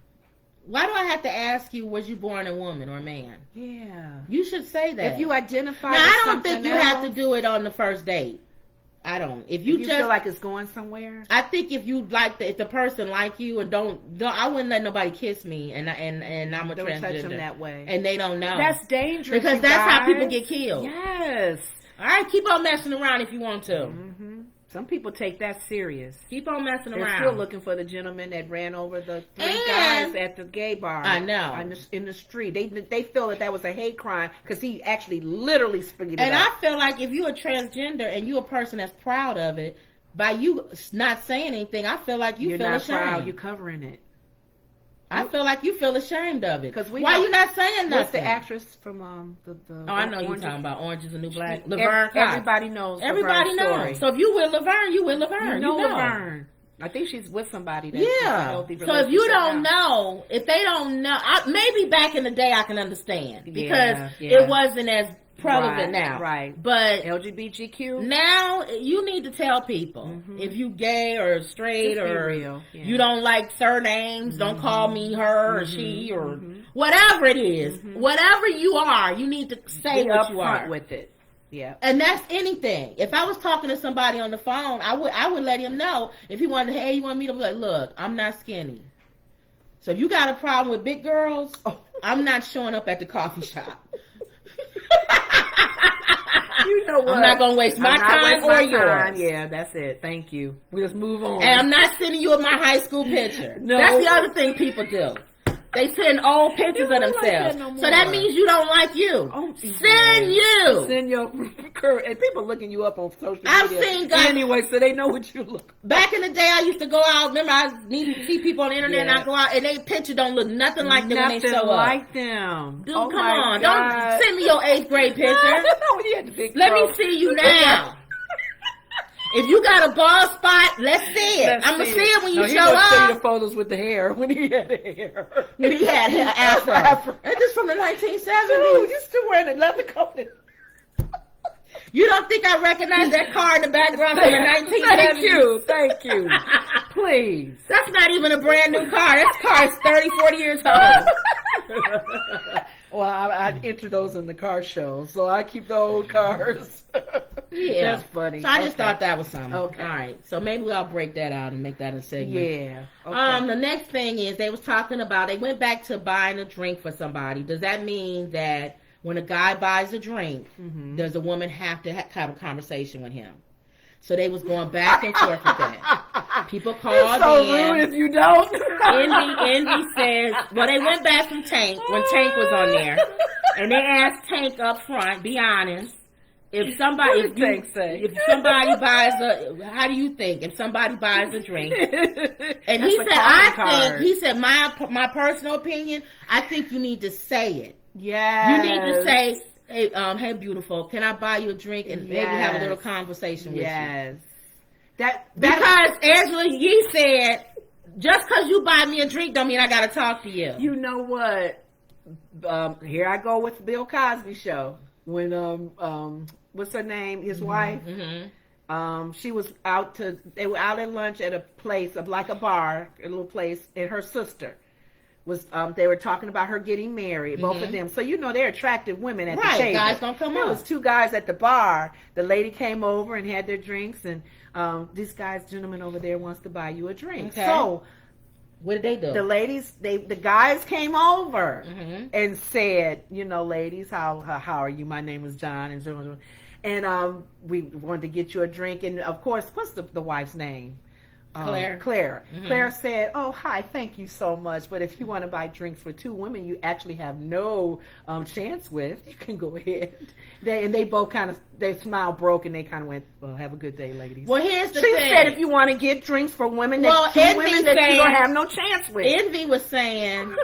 S1: Why do I have to ask you, was you born a woman or a man?
S2: Yeah.
S1: You should say that.
S2: If you identify
S1: now,
S2: with
S1: I don't
S2: something
S1: think you
S2: else,
S1: have to do it on the first date. I don't. If you just
S2: feel like it's going somewhere.
S1: I think if you like if the person like you and don't I wouldn't let nobody kiss me and I'm a
S2: don't
S1: transgender.
S2: touch them that way.
S1: And they don't know.
S2: That's dangerous.
S1: Because that's how people get killed.
S2: Yes.
S1: All right, keep on messing around if you want to.
S2: Mm-hmm. Some people take that serious.
S1: Keep on messing
S2: They're
S1: around.
S2: still looking for the gentleman that ran over the three
S1: And-
S2: guys at the gay bar.
S1: I know.
S2: In the street. They feel that was a hate crime because he actually literally speaking it
S1: And
S2: up.
S1: I feel like if you're a transgender and you're a person that's proud of it, by you not saying anything, I feel like
S2: You're
S1: feel
S2: not
S1: ashamed.
S2: proud. You're covering it.
S1: I feel like you feel ashamed of it.
S2: 'Cause
S1: why you not saying nothing?
S2: What's the actress from the
S1: Oh, I know you're
S2: Orange
S1: talking about Orange is the New Black.
S2: Ev-
S1: Laverne Cox.
S2: Everybody knows.
S1: Everybody
S2: Laverne's
S1: knows.
S2: story.
S1: So if you with Laverne, you with Laverne.
S2: You know Laverne. I think she's with somebody. That's a
S1: Yeah.
S2: healthy
S1: So if you
S2: relationship
S1: don't
S2: now.
S1: know, if they don't know, maybe back in the day I can understand because
S2: Yeah.
S1: it wasn't as prevalent
S2: Right,
S1: now.
S2: right.
S1: But
S2: LGBTQ.
S1: now you need to tell people if you gay or straight
S2: Just be
S1: or
S2: real. Yeah.
S1: you don't like surnames, don't call me her or she or whatever it is. Whatever you are, you need to say
S2: Be
S1: what you
S2: upfront
S1: are.
S2: with it. Yeah.
S1: And that's anything. If I was talking to somebody on the phone, I would let him know if he wanted. Hey, you want me to be like, look, I'm not skinny. So if you got a problem with big girls, I'm not showing up at the coffee shop.
S2: You know what?
S1: I'm not gonna waste my time or yours.
S2: Yeah, that's it. Thank you. We just move on.
S1: And I'm not sending you my high school picture.
S2: No.
S1: That's the other thing people do. They send old pictures of
S2: don't like
S1: themselves.
S2: that no
S1: So that
S2: more.
S1: means you don't like you.
S2: Oh,
S1: Send you.
S2: Send your and people looking you up on social media.
S1: I've seen guys-
S2: anyway, so they know what you look.
S1: Back in the day, I used to go out. Remember, I needed to see people on the internet, and
S2: Yeah.
S1: I go out, and they picture don't look nothing like them when they
S2: Nothing
S1: show up.
S2: like them.
S1: Dude,
S2: Oh
S1: come
S2: my
S1: on.
S2: God.
S1: Don't send me your 8th grade picture.
S2: When you had the big
S1: Let me
S2: throat.
S1: see you now. If you got a bald spot, let's see it.
S2: Let's
S1: I'm going to see it when you
S2: No, he
S1: show
S2: would send you the
S1: up.
S2: photos with the hair when he had the hair.
S1: When he had an afro. That's just from the 1970s.
S2: Dude, you still wearing a leather coat.
S1: You don't think I recognize that car in the background from the 1970s?
S2: Thank you. Please.
S1: That's not even a brand new car. That car is 30, 40 years old.
S2: Well, I enter those in the car show, so I keep the old cars.
S1: Yeah.
S2: That's funny.
S1: So I just
S2: Okay.
S1: thought that was something.
S2: Okay.
S1: All right. So maybe I'll break that out and make that a segment.
S2: Yeah. Okay.
S1: The next thing is they was talking about, they went back to buying a drink for somebody. Does that mean that when a guy buys a drink, does a woman have to have a conversation with him? So they was going back and forth with that. People called
S2: It's so
S1: in.
S2: rude if you don't.
S1: Envy says, well, they went back from Tank when Tank was on there, and they asked Tank up front, be honest, if somebody,
S2: What did Tank say?
S1: if somebody buys how do you think if somebody buys a drink? And he
S2: That's
S1: said,
S2: a
S1: I
S2: calling
S1: think,
S2: card.
S1: he said, my personal opinion, I think you need to say it.
S2: Yes.
S1: You need to say, hey, beautiful, can I buy you a drink and maybe have a little
S2: Yes.
S1: conversation with you?
S2: Yes. That
S1: Because Angela Yee said, just because you buy me a drink don't mean I got to talk to you.
S2: you know what? Here I go with Bill Cosby show. When what's her name? His wife.
S1: Mm-hmm.
S2: She was they were out at lunch at a place of like a bar, a little place, and her sister was they were talking about her getting married, both of them. So you know they're attractive women at the
S1: Right,
S2: table.
S1: guys don't come
S2: There
S1: up.
S2: was two guys at the bar. The lady came over and had their drinks, and this gentleman over there wants to buy you a drink.
S1: Okay.
S2: So
S1: What did they do?
S2: the ladies, the guys came over
S1: Mhm.
S2: and said, you know, ladies, how are you? My name is John, and we wanted to get you a drink. And of course, what's the wife's name?
S1: Claire.
S2: Claire.
S1: Mhm.
S2: Claire said, "Oh, hi, thank you so much. But if you want to buy drinks for two women, you actually have no chance with. You can go ahead." They both their smile broke and they kind of went, "Well, have a good day, ladies."
S1: Well, here's the
S2: She
S1: thing.
S2: said, "If you want to get drinks for women,
S1: Well,
S2: two
S1: Envy
S2: women that you
S1: saying-
S2: don't have no chance with."
S1: Envy was saying,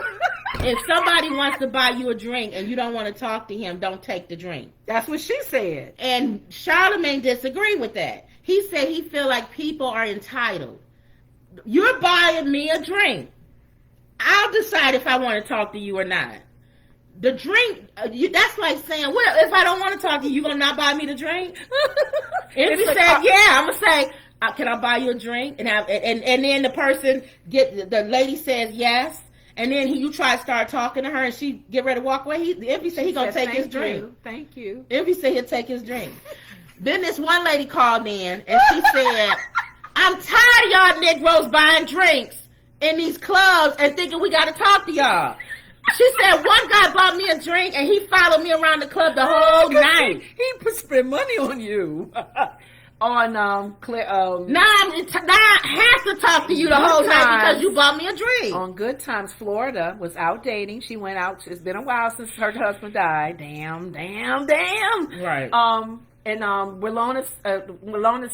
S1: if somebody wants to buy you a drink and you don't want to talk to him, don't take the drink.
S2: That's what she said.
S1: And Charlamagne disagreed with that. He said he feel like people are entitled. You're buying me a drink. I'll decide if I want to talk to you or not. The drink, that's like saying, well, if I don't want to talk to you, you going to not buy me the drink? If he
S2: It's
S1: said, yeah, I'm going to say, can I buy you a drink? And then the person, the lady says yes. And then you try to start talking to her and she get ready to walk away. If he said he going to take his drink.
S2: Thank you.
S1: If he said he'll take his drink. Then this one lady called in and she said, I'm tired of y'all Negroes buying drinks in these clubs and thinking we got to talk to y'all. She said one guy bought me a drink and he followed me around the club the whole night.
S2: He spent money on you. On Claire.
S1: Now I have to talk to you the whole night because you bought me a drink.
S2: On Good Times, Florida was out dating. She went out. It's been a while since her husband died. Damn.
S1: Right.
S2: And Willona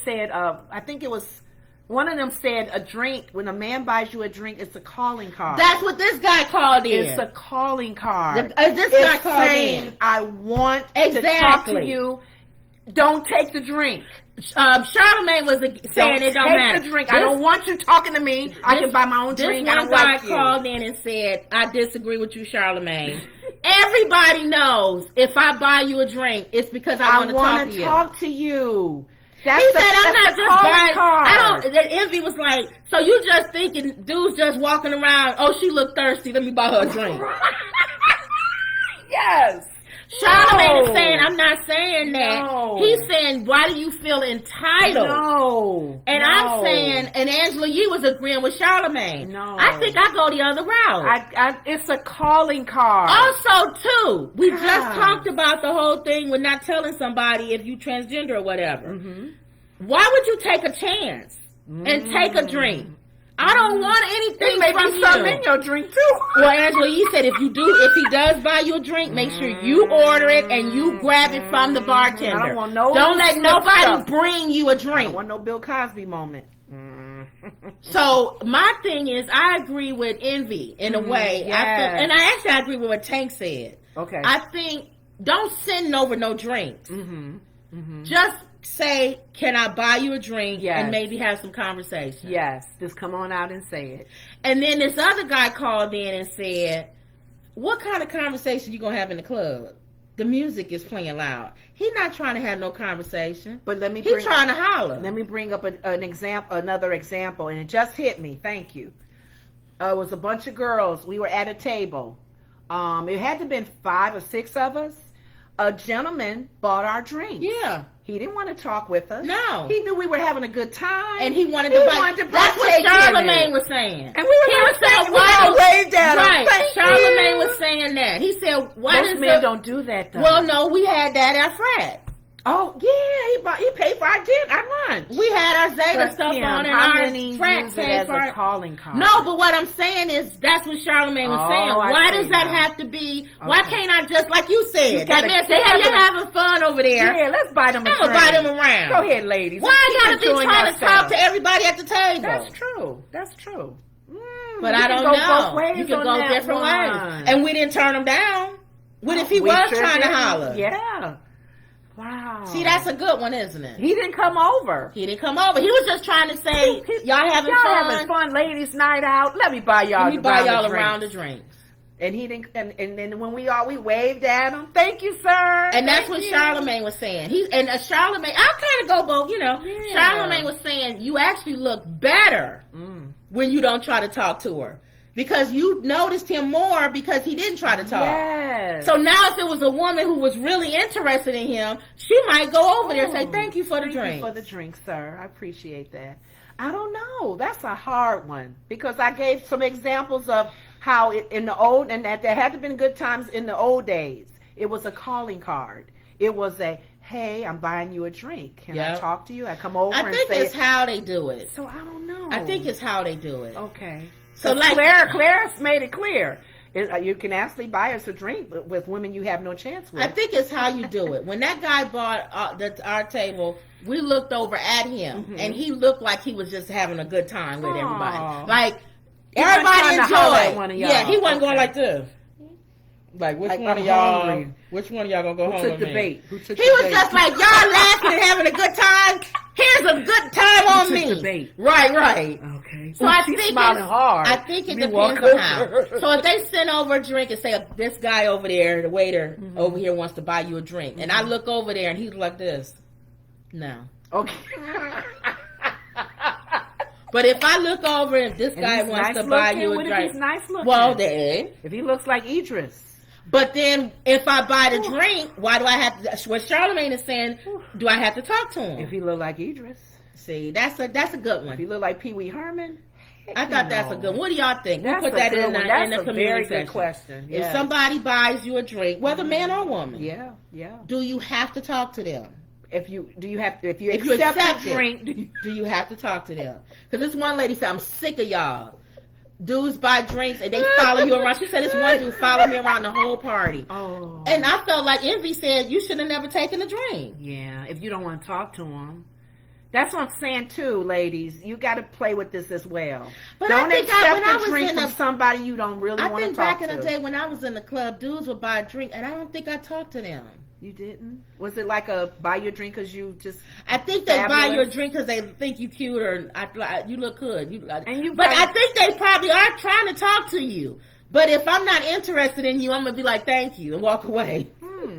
S2: said, I think it was one of them said a drink. When a man buys you a drink, it's a calling card.
S1: That's what this guy called in.
S2: It's a calling card.
S1: This guy
S2: It's
S1: called
S2: saying,
S1: in.
S2: I want to talk
S1: Exactly.
S2: to you. Don't take the drink.
S1: Charlamagne was saying it don't
S2: take
S1: matter.
S2: the drink. I don't want you talking to me. I can buy my own
S1: This
S2: drink. I
S1: one
S2: don't
S1: guy
S2: like you.
S1: called in and said, I disagree with you, Charlamagne. Everybody knows if I buy you a drink, it's because I want to talk to you.
S2: talk to you. That's
S1: He
S2: the,
S1: said, I'm not
S2: that's the
S1: just
S2: calling
S1: buying.
S2: card.
S1: I don't. The Envy was like, so you just thinking dudes just walking around? Oh, she look thirsty. Let me buy her a drink.
S2: Yes.
S1: Charlamagne is
S2: No.
S1: saying, I'm not saying that.
S2: No.
S1: He's saying, why do you feel entitled?
S2: No.
S1: And
S2: No.
S1: I'm saying, and Angela Yee was agreeing with Charlamagne.
S2: No.
S1: I think I go the other route.
S2: It's a calling card.
S1: Also, too, we just
S2: God.
S1: talked about the whole thing with not telling somebody if you transgender or whatever.
S2: Mm-hmm.
S1: Why would you take a chance and take a drink? I don't want anything
S2: There may
S1: from
S2: be something
S1: you.
S2: in your drink too.
S1: Well, Angela, you said if he does buy you a drink, make sure you order it and you grab it from the bartender.
S2: I don't want no
S1: Don't let
S2: slip
S1: nobody
S2: stuff.
S1: bring you a
S2: I
S1: drink.
S2: don't want no Bill Cosby moment.
S1: So my thing is, I agree with Envy in a way.
S2: yes.
S1: I agree with what Tank said.
S2: Okay.
S1: I think don't send over no drinks. Just say, "Can I buy you a drink?"
S2: Yes.
S1: and maybe have some conversation.
S2: Yes. Just come on out and say it.
S1: And then this other guy called in and said, "What kind of conversation you gonna have in the club? The music is playing loud. He's not trying to have no conversation,
S2: But let me
S1: he's
S2: bring,
S1: trying to holler."
S2: let me bring up another example, and it just hit me. Thank you. It was a bunch of girls. We were at a table. It had to have been 5 or 6 of us. A gentleman bought our drinks.
S1: Yeah.
S2: He didn't want to talk with us.
S1: No.
S2: He knew we were having a good time.
S1: And he wanted
S2: He
S1: to buy.
S2: wanted to
S1: That's what
S2: partake in
S1: Charlamagne
S2: it.
S1: was saying.
S2: And we were
S1: He
S2: like,
S1: was saying,
S2: we
S1: why
S2: all waved at him.
S1: Right.
S2: Thank
S1: Charlamagne
S2: you.
S1: was saying that. He said, why
S2: Most
S1: does
S2: men don't do that, though.
S1: Well, no, we had that at frat.
S2: Oh yeah, he paid for our lunch.
S1: We had our Zeta
S2: But
S1: stuff
S2: Kim,
S1: on, and
S2: how
S1: our
S2: many
S1: track
S2: use it
S1: paid
S2: as
S1: for
S2: a
S1: it.
S2: calling card?
S1: No, but what I'm saying is that's what Charlamagne was
S2: Oh,
S1: saying.
S2: I
S1: Why
S2: see
S1: does that
S2: now.
S1: have to be? Why
S2: Okay.
S1: can't I just, like you said,
S2: You
S1: that
S2: gotta
S1: man said, hey,
S2: keep
S1: you're
S2: it-
S1: having fun over there.
S2: Yeah, let's buy them a
S1: I'm gonna
S2: drink.
S1: buy them around.
S2: Go ahead, ladies.
S1: Why
S2: Let's
S1: I
S2: keep
S1: gotta be
S2: enjoying
S1: trying to talk
S2: ourselves.
S1: to everybody at the table?
S2: That's true. That's true.
S1: But
S2: you
S1: I
S2: can
S1: don't
S2: go
S1: know.
S2: both ways
S1: You can
S2: on
S1: go
S2: that
S1: different
S2: one.
S1: ways. And we didn't turn him down. What if he
S2: We
S1: was
S2: sure
S1: trying to
S2: didn't.
S1: holler?
S2: Yeah. Wow.
S1: See, that's a good one, isn't it?
S2: He didn't come over.
S1: He didn't come over. He was just trying to say, y'all having
S2: Y'all
S1: fun?
S2: ladies' night out. Let me buy y'all.
S1: Let me buy y'all
S2: a
S1: around the drinks.
S2: And he didn't. And then when we waved at him. Thank you, sir.
S1: And that's
S2: Thank
S1: what
S2: you.
S1: Charlamagne was saying. Charlamagne, I'll kind of go both,
S2: Yeah.
S1: Charlamagne was saying, you actually look better when you don't try to talk to her. Because you noticed him more because he didn't try to talk.
S2: Yes.
S1: So now if it was a woman who was really interested in him, she might go over there and say, thank you for the drink.
S2: Thank you for the drink, sir. I appreciate that. I don't know. That's a hard one. Because I gave some examples of how in the old, and that there had been good times in the old days. It was a calling card. It was a, hey, I'm buying you a drink. Can I talk to you? I come over
S1: I
S2: and
S1: think
S2: say
S1: it's how they do it.
S2: So I don't know.
S1: I think it's how they do it.
S2: Okay.
S1: So like
S2: Claire's made it clear. You can actually buy us a drink with women you have no chance with.
S1: I think it's how you do it. When that guy bought our table, we looked over at him, and he looked like he was just having a good time with everybody. Like, everybody enjoyed. Yeah, he wasn't going like this. Like, which one of y'all gonna go home
S2: Who
S1: with
S2: took the
S1: me?
S2: bait?
S1: He was just like, y'all laughing and having a good time. Here's a good time on me.
S2: The bait?
S1: Right.
S2: Okay.
S1: So I
S2: she's
S1: think
S2: smiling hard.
S1: I think it
S2: You
S1: depends
S2: walk
S1: on how. So if they send over a drink and say, this guy over there, the waiter over here wants to buy you a drink, and I look over there and he's like this, no.
S2: Okay.
S1: But if I look over and this guy
S2: he's
S1: wants
S2: nice
S1: to buy
S2: looking?
S1: you a
S2: What if
S1: drink,
S2: he's nice looking?
S1: well then.
S2: If he looks like Idris.
S1: But then if I buy the drink, why do I have to? What Charlamagne is saying, do I have to talk to him?
S2: If he look like Idris.
S1: See, that's a good
S2: If
S1: one.
S2: he look like Pee Wee Herman.
S1: I thought that's a good one. What do y'all think? We'll
S2: That's
S1: put
S2: a
S1: that
S2: good
S1: in
S2: one.
S1: the
S2: That's a
S1: community
S2: very
S1: session.
S2: good question.
S1: If
S2: Yes.
S1: somebody buys you a drink, whether man or woman,
S2: Yeah.
S1: do you have to talk to them?
S2: If you
S1: If you
S2: accept
S1: accept
S2: the
S1: it,
S2: drink,
S1: do you have to talk to them? Because this one lady said, I'm sick of y'all. Dudes buy drinks and they follow you around. She said this one dude followed me around the whole party.
S2: oh,
S1: And I felt like Envy said, you should have never taken a drink.
S2: yeah. If you don't want to talk to him, that's what I'm saying too, ladies. You got to play with this as well.
S1: But
S2: Don't
S1: I think
S2: accept
S1: when I
S2: a
S1: was
S2: drink
S1: in
S2: from
S1: the-
S2: somebody you don't really
S1: I
S2: want to
S1: think
S2: talk
S1: back
S2: to.
S1: in the day when I was in the club, dudes would buy a drink, and I don't think I talked to them.
S2: You didn't? Was it like a buy your drink because you just?
S1: I think they buy
S2: Fabulous.
S1: you a drink because they think you cute or you look good.
S2: And
S1: but I think they probably are trying to talk to you. But if I'm not interested in you, I'm gonna be like, thank you, and walk away.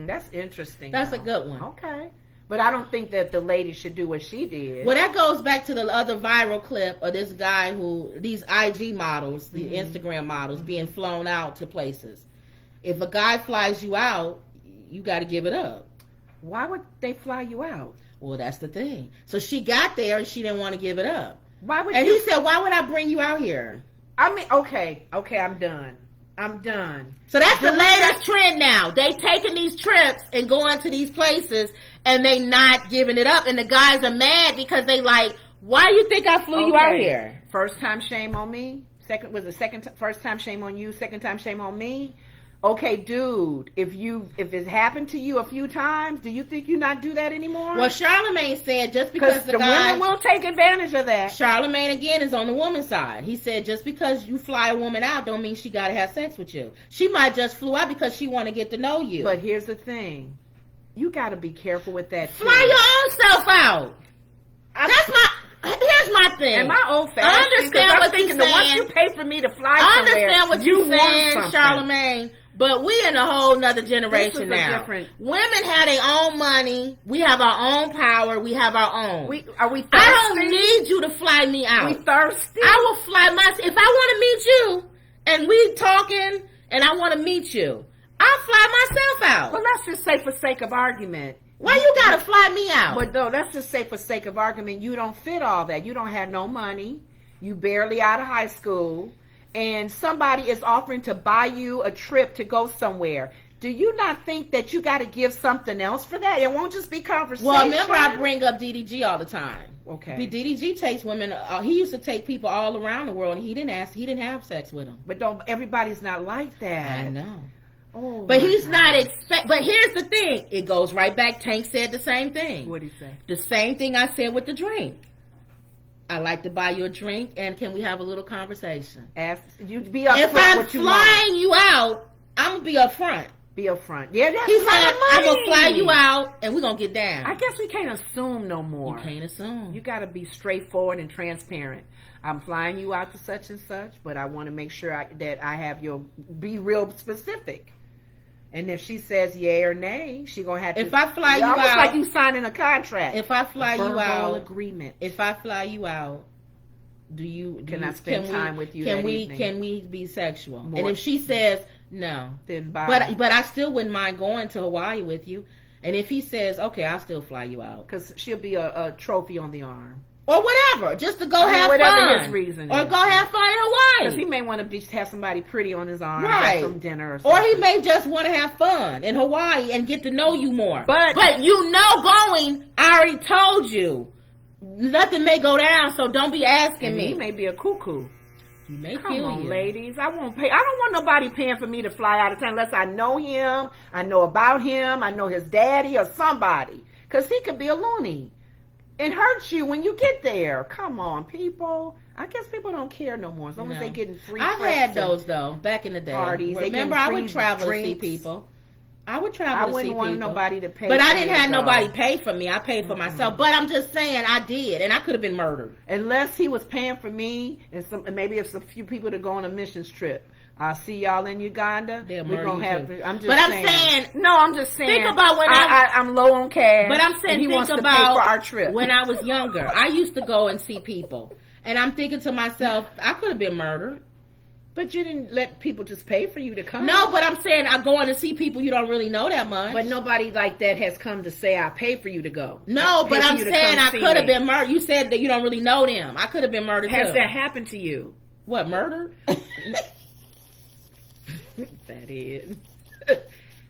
S2: That's interesting.
S1: That's a
S2: though.
S1: good one.
S2: Okay. But I don't think that the lady should do what she did.
S1: Well, that goes back to the other viral clip of this guy these IG models, the Instagram models, being flown out to places. If a guy flies you out, you got to give it up.
S2: Why would they fly you out?
S1: Well, that's the thing. So she got there and she didn't want to give it up.
S2: Why would
S1: And
S2: you?
S1: he said, why would I bring you out here?
S2: I mean, okay, I'm done.
S1: So that's the latest trend now. They taking these trips and going to these places and they not giving it up. And the guys are mad because they like, why you think I flew you out here?
S2: First time, shame on me. First time, shame on you. Second time, shame on me. Okay, dude, if it happened to you a few times, do you think you not do that anymore?
S1: Well, Charlamagne said just because
S2: the women will take advantage of that.
S1: Charlamagne again is on the woman's side. He said just because you fly a woman out don't mean she got to have sex with you. She might just flew out because she want to get to know you.
S2: But here's the thing. You got to be careful with that too.
S1: Fly your own self out. Here's my thing.
S2: And my old fashioned.
S1: I understand what you're saying.
S2: Once you pay for me to fly
S1: I
S2: somewhere,
S1: understand what
S2: you
S1: you're saying,
S2: want something.
S1: Charlamagne. But we in a whole nother generation
S2: This is a
S1: now.
S2: different-
S1: Women have their own money. We have our own power. We have our own.
S2: Are we thirsty?
S1: I don't need you to fly me out.
S2: We thirsty?
S1: I will fly myself. If I want to meet you and we talking and I want to meet you, I'll fly myself out.
S2: Well, let's just say for sake of argument.
S1: Why you gotta fly me out?
S2: But no, let's just say for sake of argument, you don't fit all that. You don't have no money. You barely out of high school. And somebody is offering to buy you a trip to go somewhere. Do you not think that you got to give something else for that? It won't just be conversation.
S1: Well, remember I bring up DDG all the time.
S2: Okay.
S1: DDG takes women. He used to take people all around the world, and he didn't have sex with them.
S2: But don't everybody's not like that.
S1: I know.
S2: Oh,
S1: But he's
S2: God.
S1: not But here's the thing. It goes right back. Tank said the same thing.
S2: What'd he say?
S1: The same thing I said with the drink. I like to buy you a drink, and can we have a little conversation?
S2: Ask you be upfront.
S1: If I'm
S2: what you want.
S1: flying you out, I'm gonna be upfront.
S2: Be upfront. Yeah, that's
S1: He
S2: a lot
S1: said,
S2: of money.
S1: I'm gonna fly you out, and we're gonna get down.
S2: I guess we can't assume no more.
S1: You can't assume.
S2: You got to be straightforward and transparent. I'm flying you out to such and such, but I want to make sure that I have your be real specific. And if she says yay or nay, she gonna have to.
S1: If I fly you
S2: almost
S1: out,
S2: like you signing a contract.
S1: if I fly you
S2: Verbal
S1: out,
S2: agreement.
S1: if I fly you out, can
S2: I spend time with you
S1: Can
S2: that
S1: we
S2: evening?
S1: Can we be sexual?
S2: More.
S1: And if she says no,
S2: Then bye.
S1: but I still wouldn't mind going to Hawaii with you. And if he says okay, I'll still fly you out
S2: because she'll be a trophy on the arm.
S1: or whatever, just to go have
S2: whatever
S1: fun,
S2: his reason
S1: or
S2: is.
S1: go have fun in
S2: Because he
S1: Hawaii.
S2: may want to just have somebody pretty on his arm,
S1: Right.
S2: have some dinner, or
S1: Or
S2: something.
S1: he may just want to have fun in Hawaii and get to know you more.
S2: But
S1: you know going, I already told you, nothing may go down, so don't be asking
S2: and
S1: me.
S2: he may be a cuckoo.
S1: You may
S2: Come
S1: kill
S2: on,
S1: you.
S2: ladies. I won't pay. I don't want nobody paying for me to fly out of town unless I know him, I know about him, I know his daddy or somebody. Because he could be a loony and hurt you when you get there. Come on, people. I guess people don't care no more as long as
S1: No.
S2: they getting free
S1: I've
S2: preps
S1: had
S2: and
S1: those though back in the day.
S2: parties. They
S1: Remember,
S2: getting
S1: I would
S2: free
S1: travel to see
S2: drinks.
S1: people. I would travel
S2: I
S1: to see
S2: wouldn't want
S1: people.
S2: nobody to pay
S1: But
S2: for
S1: I didn't
S2: me to
S1: have
S2: go.
S1: nobody pay for me. I paid for myself. But I'm just saying I did, and I could have been murdered.
S2: Unless he was paying for me and maybe it's a few people to go on a missions trip. I'll see y'all in Uganda.
S1: They'll
S2: We're
S1: murder
S2: gonna
S1: you
S2: have.
S1: too.
S2: I'm just.
S1: But I'm
S2: saying.
S1: saying,
S2: No, I'm just saying.
S1: think about when
S2: I'm low on cash.
S1: But I'm
S2: and
S1: saying,
S2: he
S1: think
S2: wants to pay
S1: about
S2: for our trip.
S1: when I was younger. I used to go and see people, and I'm thinking to myself, I could have been murdered.
S2: But you didn't let people just pay for you to come.
S1: No, but I'm saying I'm going to see people you don't really know that much.
S2: But nobody like that has come to say I pay for you to go.
S1: No,
S2: Pay
S1: but
S2: for
S1: I'm
S2: you to
S1: saying
S2: come
S1: I
S2: see
S1: could have
S2: me.
S1: been murdered. You said that you don't really know them. I could have been murdered
S2: Has
S1: too.
S2: that happened to you?
S1: What, murder?
S2: That is.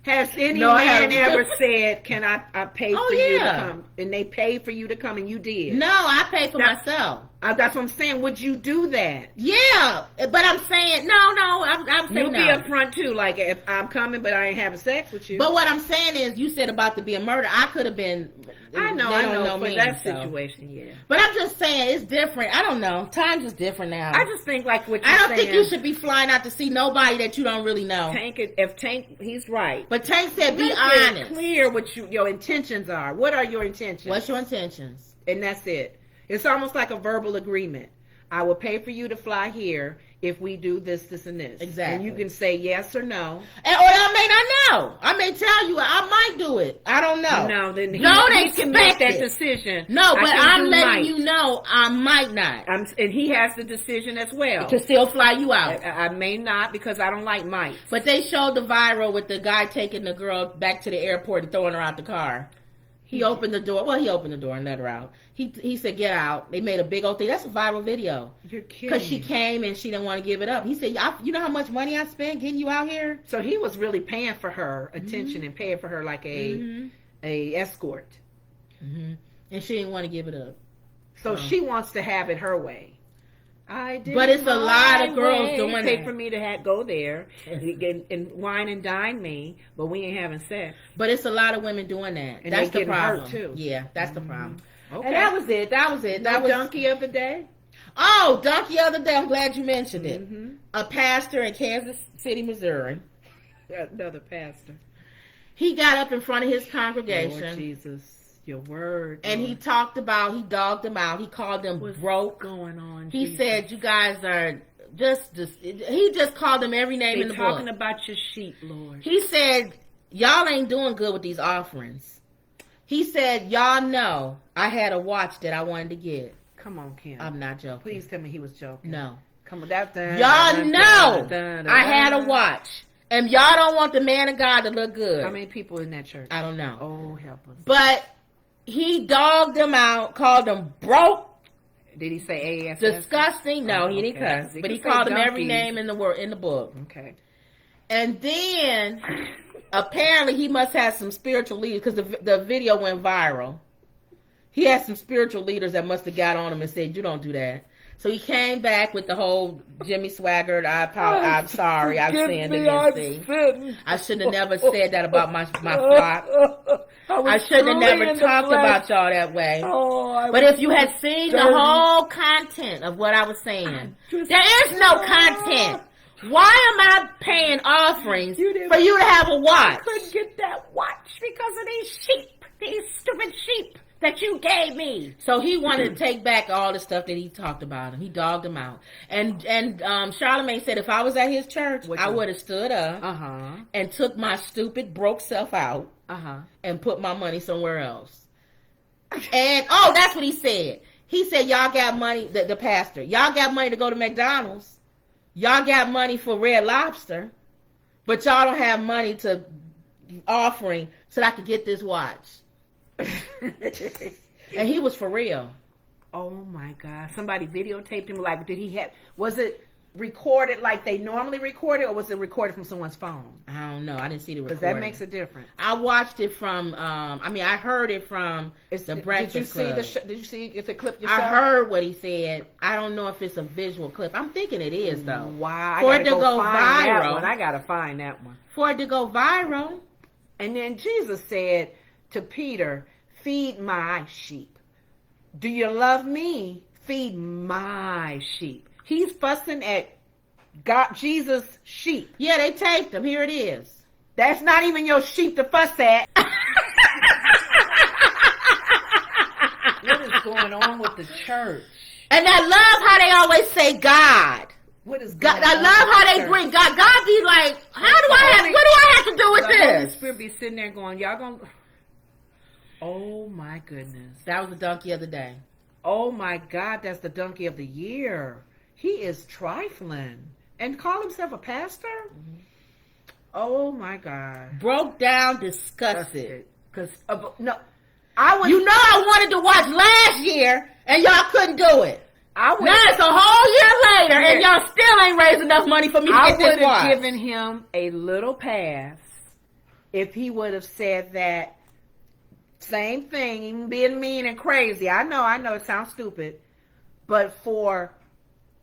S2: Has any
S1: No, I
S2: man
S1: haven't.
S2: ever said, "Can I pay
S1: Oh,
S2: for you to
S1: yeah.
S2: come?" And they paid for you to come, and you did.
S1: No, I pay for
S2: Now-
S1: myself.
S2: That's what I'm saying. Would you do that?
S1: Yeah, but I'm saying no. I'm saying
S2: You'll
S1: no.
S2: be upfront too. Like if I'm coming, but I ain't having sex with you.
S1: But what I'm saying is, you said about to be a murder. I could have been.
S2: I know,
S1: they
S2: I
S1: don't
S2: know. For
S1: me,
S2: that
S1: so.
S2: situation, yeah.
S1: But I'm just saying it's different. I don't know. Times is different now.
S2: I just think like what you're
S1: I don't
S2: saying.
S1: think you should be flying out to see nobody that you don't really know.
S2: If Tank, he's right.
S1: But Tank said, be
S2: Make it
S1: honest.
S2: clear what your intentions are. What are your intentions?
S1: What's your intentions?
S2: And that's it. It's almost like a verbal agreement. I will pay for you to fly here if we do this, this, and this.
S1: Exactly.
S2: And you can say yes or no.
S1: And, or I may not know. I may tell you I might do it. I don't know.
S2: No, then he
S1: Don't
S2: can make
S1: expect
S2: that
S1: it.
S2: decision.
S1: No,
S2: I
S1: but
S2: can
S1: I'm
S2: do
S1: letting
S2: might.
S1: you know I might not.
S2: And he has the decision as well.
S1: To still fly you out.
S2: I may not because I don't like might.
S1: But they showed the viral with the guy taking the girl back to the airport and throwing her out the car. He opened the door. Well, he opened the door and let her out. He said, get out. They made a big old thing. That's a viral video.
S2: You're kidding.
S1: Because she came and she didn't want to give it up. He said, you know how much money I spent getting you out here?
S2: So he was really paying for her attention
S1: Mm-hmm.
S2: and paying for her like a escort.
S1: Mm-hmm. And she didn't want to give it up.
S2: So she wants to have it her way. I did.
S1: But it's a lot of
S2: my
S1: girls
S2: way.
S1: doing
S2: Pay
S1: that.
S2: for me to go there and wine and dine me, but we ain't having sex.
S1: But it's a lot of women doing that.
S2: And
S1: That's
S2: they
S1: the
S2: getting hurt,
S1: problem.
S2: too.
S1: Yeah, that's the problem.
S2: Okay.
S1: And that was it. That was it.
S2: No
S1: That was
S2: donkey of the day.
S1: Oh, donkey other day. I'm glad you mentioned it.
S2: Mm-hmm.
S1: A pastor in Kansas City, Missouri.
S2: Another pastor.
S1: He got up in front of his
S2: Lord
S1: congregation
S2: Jesus, your word.
S1: and he dogged them out. He called them
S2: What's
S1: broke.
S2: going on?
S1: He
S2: Jesus?
S1: said, you guys are he just called them every name in
S2: They
S1: the
S2: talking
S1: book.
S2: about your sheep, Lord.
S1: He said, y'all ain't doing good with these offerings. He said, y'all know I had a watch that I wanted to get.
S2: Come on, Kim.
S1: I'm not joking.
S2: Please tell me he was joking.
S1: No.
S2: Come on, that
S1: Y'all know I had a watch. And y'all don't want the man of God to look good.
S2: How many people in that church?
S1: I don't know.
S2: Oh, help us.
S1: But he dogged them out, called them broke,
S2: Did he say ASS?
S1: disgusting. No,
S2: Oh,
S1: he didn't
S2: okay.
S1: cuss.
S2: He
S1: But he
S2: could say
S1: called them every
S2: donkeys.
S1: name in the book.
S2: Okay.
S1: And then apparently he must have some spiritual leaders because the video went viral. He had some spiritual leaders that must have got on him and said, "You don't do that." So he came back with the whole Jimmy Swaggart. I'm sorry. I've sinned against thee. I should have never said that about my flock. I should have never talked about y'all that way. But if you had seen the whole content of what I was saying, there is no content. Why am I paying offerings for you to have a watch?
S2: I couldn't get that watch because of these stupid sheep that you gave me.
S1: So he wanted to take back all the stuff that he talked about, and he dogged him out. And Charlamagne said, if I was at his church, I would have stood up and took my stupid broke self out and put my money somewhere else. And that's what he said. He said, y'all got money. The pastor, y'all got money to go to McDonald's. Y'all got money for Red Lobster, but y'all don't have money to offering so that I could get this watch. And he was for real.
S2: Oh my God. Somebody videotaped him. Like, was it recorded like they normally record it, or was it recorded from someone's phone?
S1: I don't know. I didn't see the recording.
S2: Because that makes a difference.
S1: I watched it from, I heard it from the Breakfast Club.
S2: Did you see the clip yourself?
S1: I heard what he said. I don't know if it's a visual clip. I'm thinking it is, though.
S2: Wow.
S1: For it to go viral.
S2: I got to find that one.
S1: For it to go viral.
S2: And then Jesus said to Peter, feed my sheep. Do you love me? Feed my sheep. He's fussing at God, Jesus' sheep.
S1: Yeah, they taped him. Here it is.
S2: That's not even your sheep to fuss at. What is going on with the church?
S1: And I love how they always say God.
S2: What is
S1: God? I love how they bring God. God be like, what do I have to do with this?
S2: The Holy Spirit be sitting there going, y'all gonna... Oh my goodness.
S1: That was the donkey of the day.
S2: Oh my God, that's the donkey of the year. He is trifling. And call himself a pastor? Mm-hmm. Oh my God.
S1: Broke down, disgusted.
S2: Because, no.
S1: I wanted to watch last year, and y'all couldn't do it. Now it's a whole year later, and y'all still ain't raised enough money for me to get this watch.
S2: I would have given him a little pass if he would have said that same thing, even being mean and crazy. I know, it sounds stupid, but for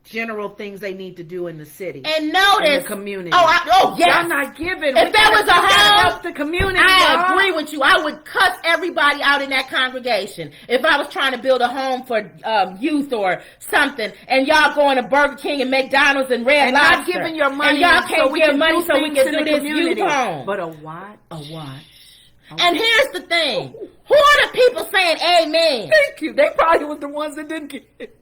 S2: general things they need to do in the city
S1: and notice
S2: in the community.
S1: Yes.
S2: I'm not giving.
S1: If there was a whole
S2: help the community,
S1: I agree with you. I would cuss everybody out in that congregation if I was trying to build a home for youth or something, and y'all going to Burger King and McDonald's and Red Lobster,
S2: not giving your money,
S1: and y'all can't give money so we can do this youth home.
S2: But a watch.
S1: And here's the thing: who are the people saying amen?
S2: Thank you. They probably was the ones that didn't get it.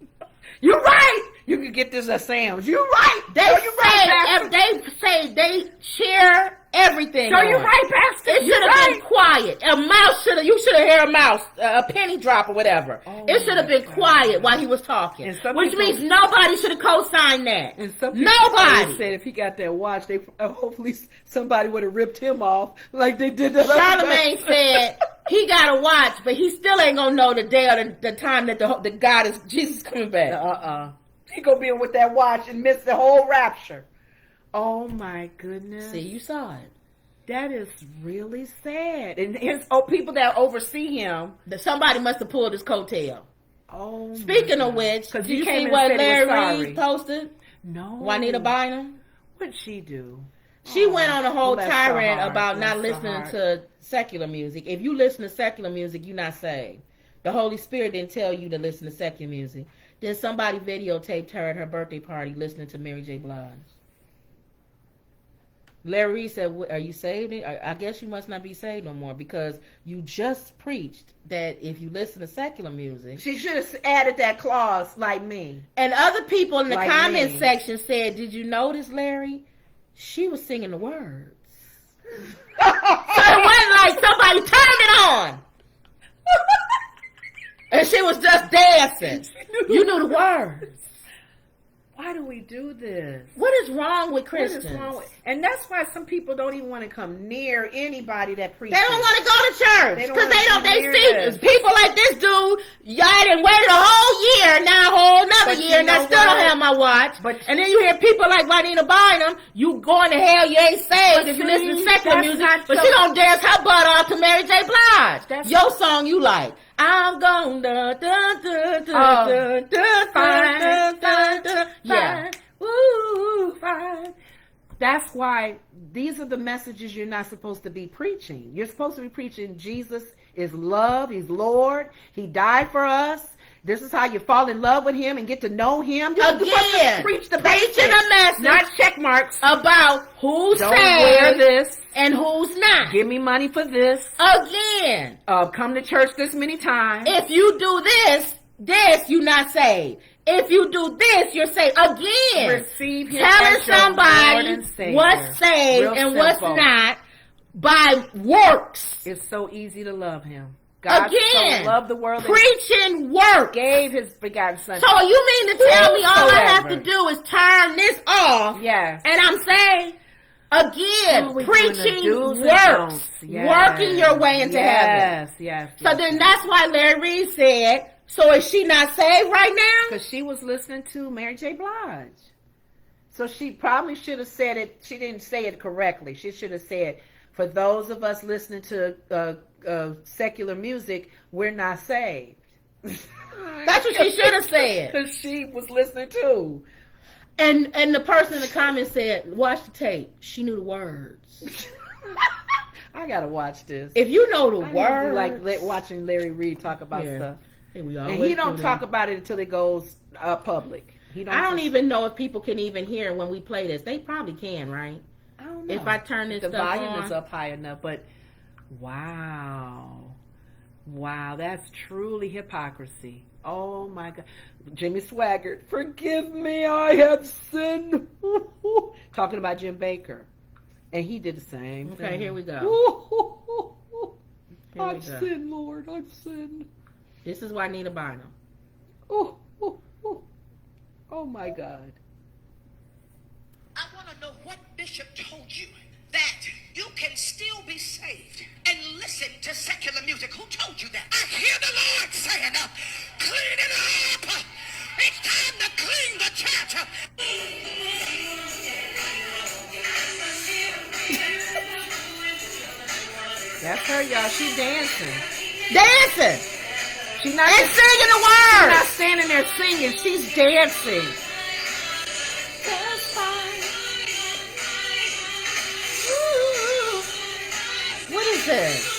S2: You're right. You can get this at Sam's. You're right.
S1: They say they cheer everything.
S2: So you're right, Pastor.
S1: It should have been quiet. You should have heard a mouse, a penny drop or whatever. It should have been quiet while he was talking. Which means nobody should have co-signed that.
S2: And some
S1: nobody
S2: said if he got that watch, they hopefully somebody would have ripped him off like they did the
S1: Charlamagne said he got a watch, but he still ain't gonna know the day or the time that the God is Jesus coming back.
S2: He gonna be with that watch and miss the whole rapture. Oh my goodness!
S1: See, you saw it.
S2: That is really sad. And his people that oversee him,
S1: somebody must have pulled his coattail.
S2: Oh.
S1: Speaking of which, did you see what Larry Reed posted?
S2: No.
S1: Juanita Bynum.
S2: What'd she do?
S1: She went on a whole tirade about not listening to secular music. If you listen to secular music, you're not saved. The Holy Spirit didn't tell you to listen to secular music. Then somebody videotaped her at her birthday party listening to Mary J. Blige. Larry Reed said, are you saved? I guess you must not be saved no more because you just preached that if you listen to secular music.
S2: She should have added that clause like me.
S1: And other people in the comment section said, did you notice, Larry? She was singing the words. So it wasn't like somebody turned it on. And she was just dancing. You knew the words.
S2: Why Why do we do this?
S1: What is wrong with
S2: What
S1: Christians?
S2: is wrong with, and that's why some people don't even want to come near anybody that preaches.
S1: They don't want to go to church
S2: They don't
S1: because they
S2: wanna
S1: don't. They
S2: hear
S1: see
S2: this.
S1: people like this dude. Y'all done waited a whole year, now a whole another
S2: But
S1: year,
S2: you
S1: and I
S2: know
S1: still don't
S2: what?
S1: have my watch.
S2: But-
S1: and then you hear people like Juanita Bynum, you going to hell, you ain't saved if you listen to
S2: see,
S1: secular
S2: that's
S1: music.
S2: not
S1: But
S2: so-
S1: she gonna dance her butt off to Mary J. Blige.
S2: That's-
S1: Your song you like. I'm gonna
S2: Fine.
S1: yeah.
S2: Ooh, fine. That's why these are the messages you're not supposed to be preaching. You're supposed to be preaching Jesus is love. He's Lord. He died for us. This is how you fall in love with him and get to know him. You're supposed to
S1: Again,
S2: preach the
S1: preaching
S2: basics,
S1: a message
S2: not check marks.
S1: about who's
S2: Don't wear
S1: saved
S2: this.
S1: and who's not.
S2: Give me money for this.
S1: Again,
S2: Come to church this many times.
S1: if you do this, you're not saved. If you do this, you're saved. Again,
S2: Receive him
S1: telling
S2: as your Lord
S1: somebody
S2: and Savior.
S1: what's saved
S2: Real
S1: and what's
S2: simple.
S1: not by works.
S2: It's so easy to love him. God
S1: Again,
S2: so loved the world that
S1: preaching work.
S2: gave his begotten son.
S1: So you mean to tell me all I have to
S2: Whosoever.
S1: do is turn this off?
S2: Yes.
S1: And I'm saying, again,
S2: All we doing is
S1: preaching
S2: do's and
S1: works.
S2: don'ts. Yes.
S1: Working your way into heaven.
S2: Yes.
S1: So then that's why Larry Reid said, so is she not saved right now?
S2: Because she was listening to Mary J. Blige. So she probably should have said it. She didn't say it correctly. She should have said, for those of us listening to secular music, we're not saved.
S1: That's what she should have said.
S2: Because she was listening too.
S1: And the person in the comments said, watch the tape. She knew the words.
S2: I gotta watch this.
S1: If you know the
S2: I
S1: words.
S2: like watching Larry Reid talk about
S1: Yeah.
S2: stuff,
S1: Here we
S2: and he don't talk about it until it goes public. He
S1: I don't
S2: just-
S1: even know if people can even hear when we play this. They probably can, right?
S2: I don't know.
S1: If I turn this
S2: the
S1: stuff
S2: volume
S1: on.
S2: is up high enough, but wow, that's truly hypocrisy. Oh my God, Jimmy Swaggart, forgive me, I have sinned. Talking about Jim Baker, and he did the same.
S1: Okay, here we go. Here we
S2: I've
S1: go.
S2: sinned, Lord, I've sinned.
S1: This is Juanita Bynum.
S2: Oh my God.
S3: I want to know what Bishop told you that you can still be saved and listen to secular music. Who told you that? I hear the Lord saying, clean it up. It's time to clean the church up.
S2: That's her, y'all. She dancing.
S1: Dancing
S2: She's not
S1: and
S2: just
S1: singing the
S2: she's not
S1: words.
S2: standing there singing. She's dancing.
S1: What is this?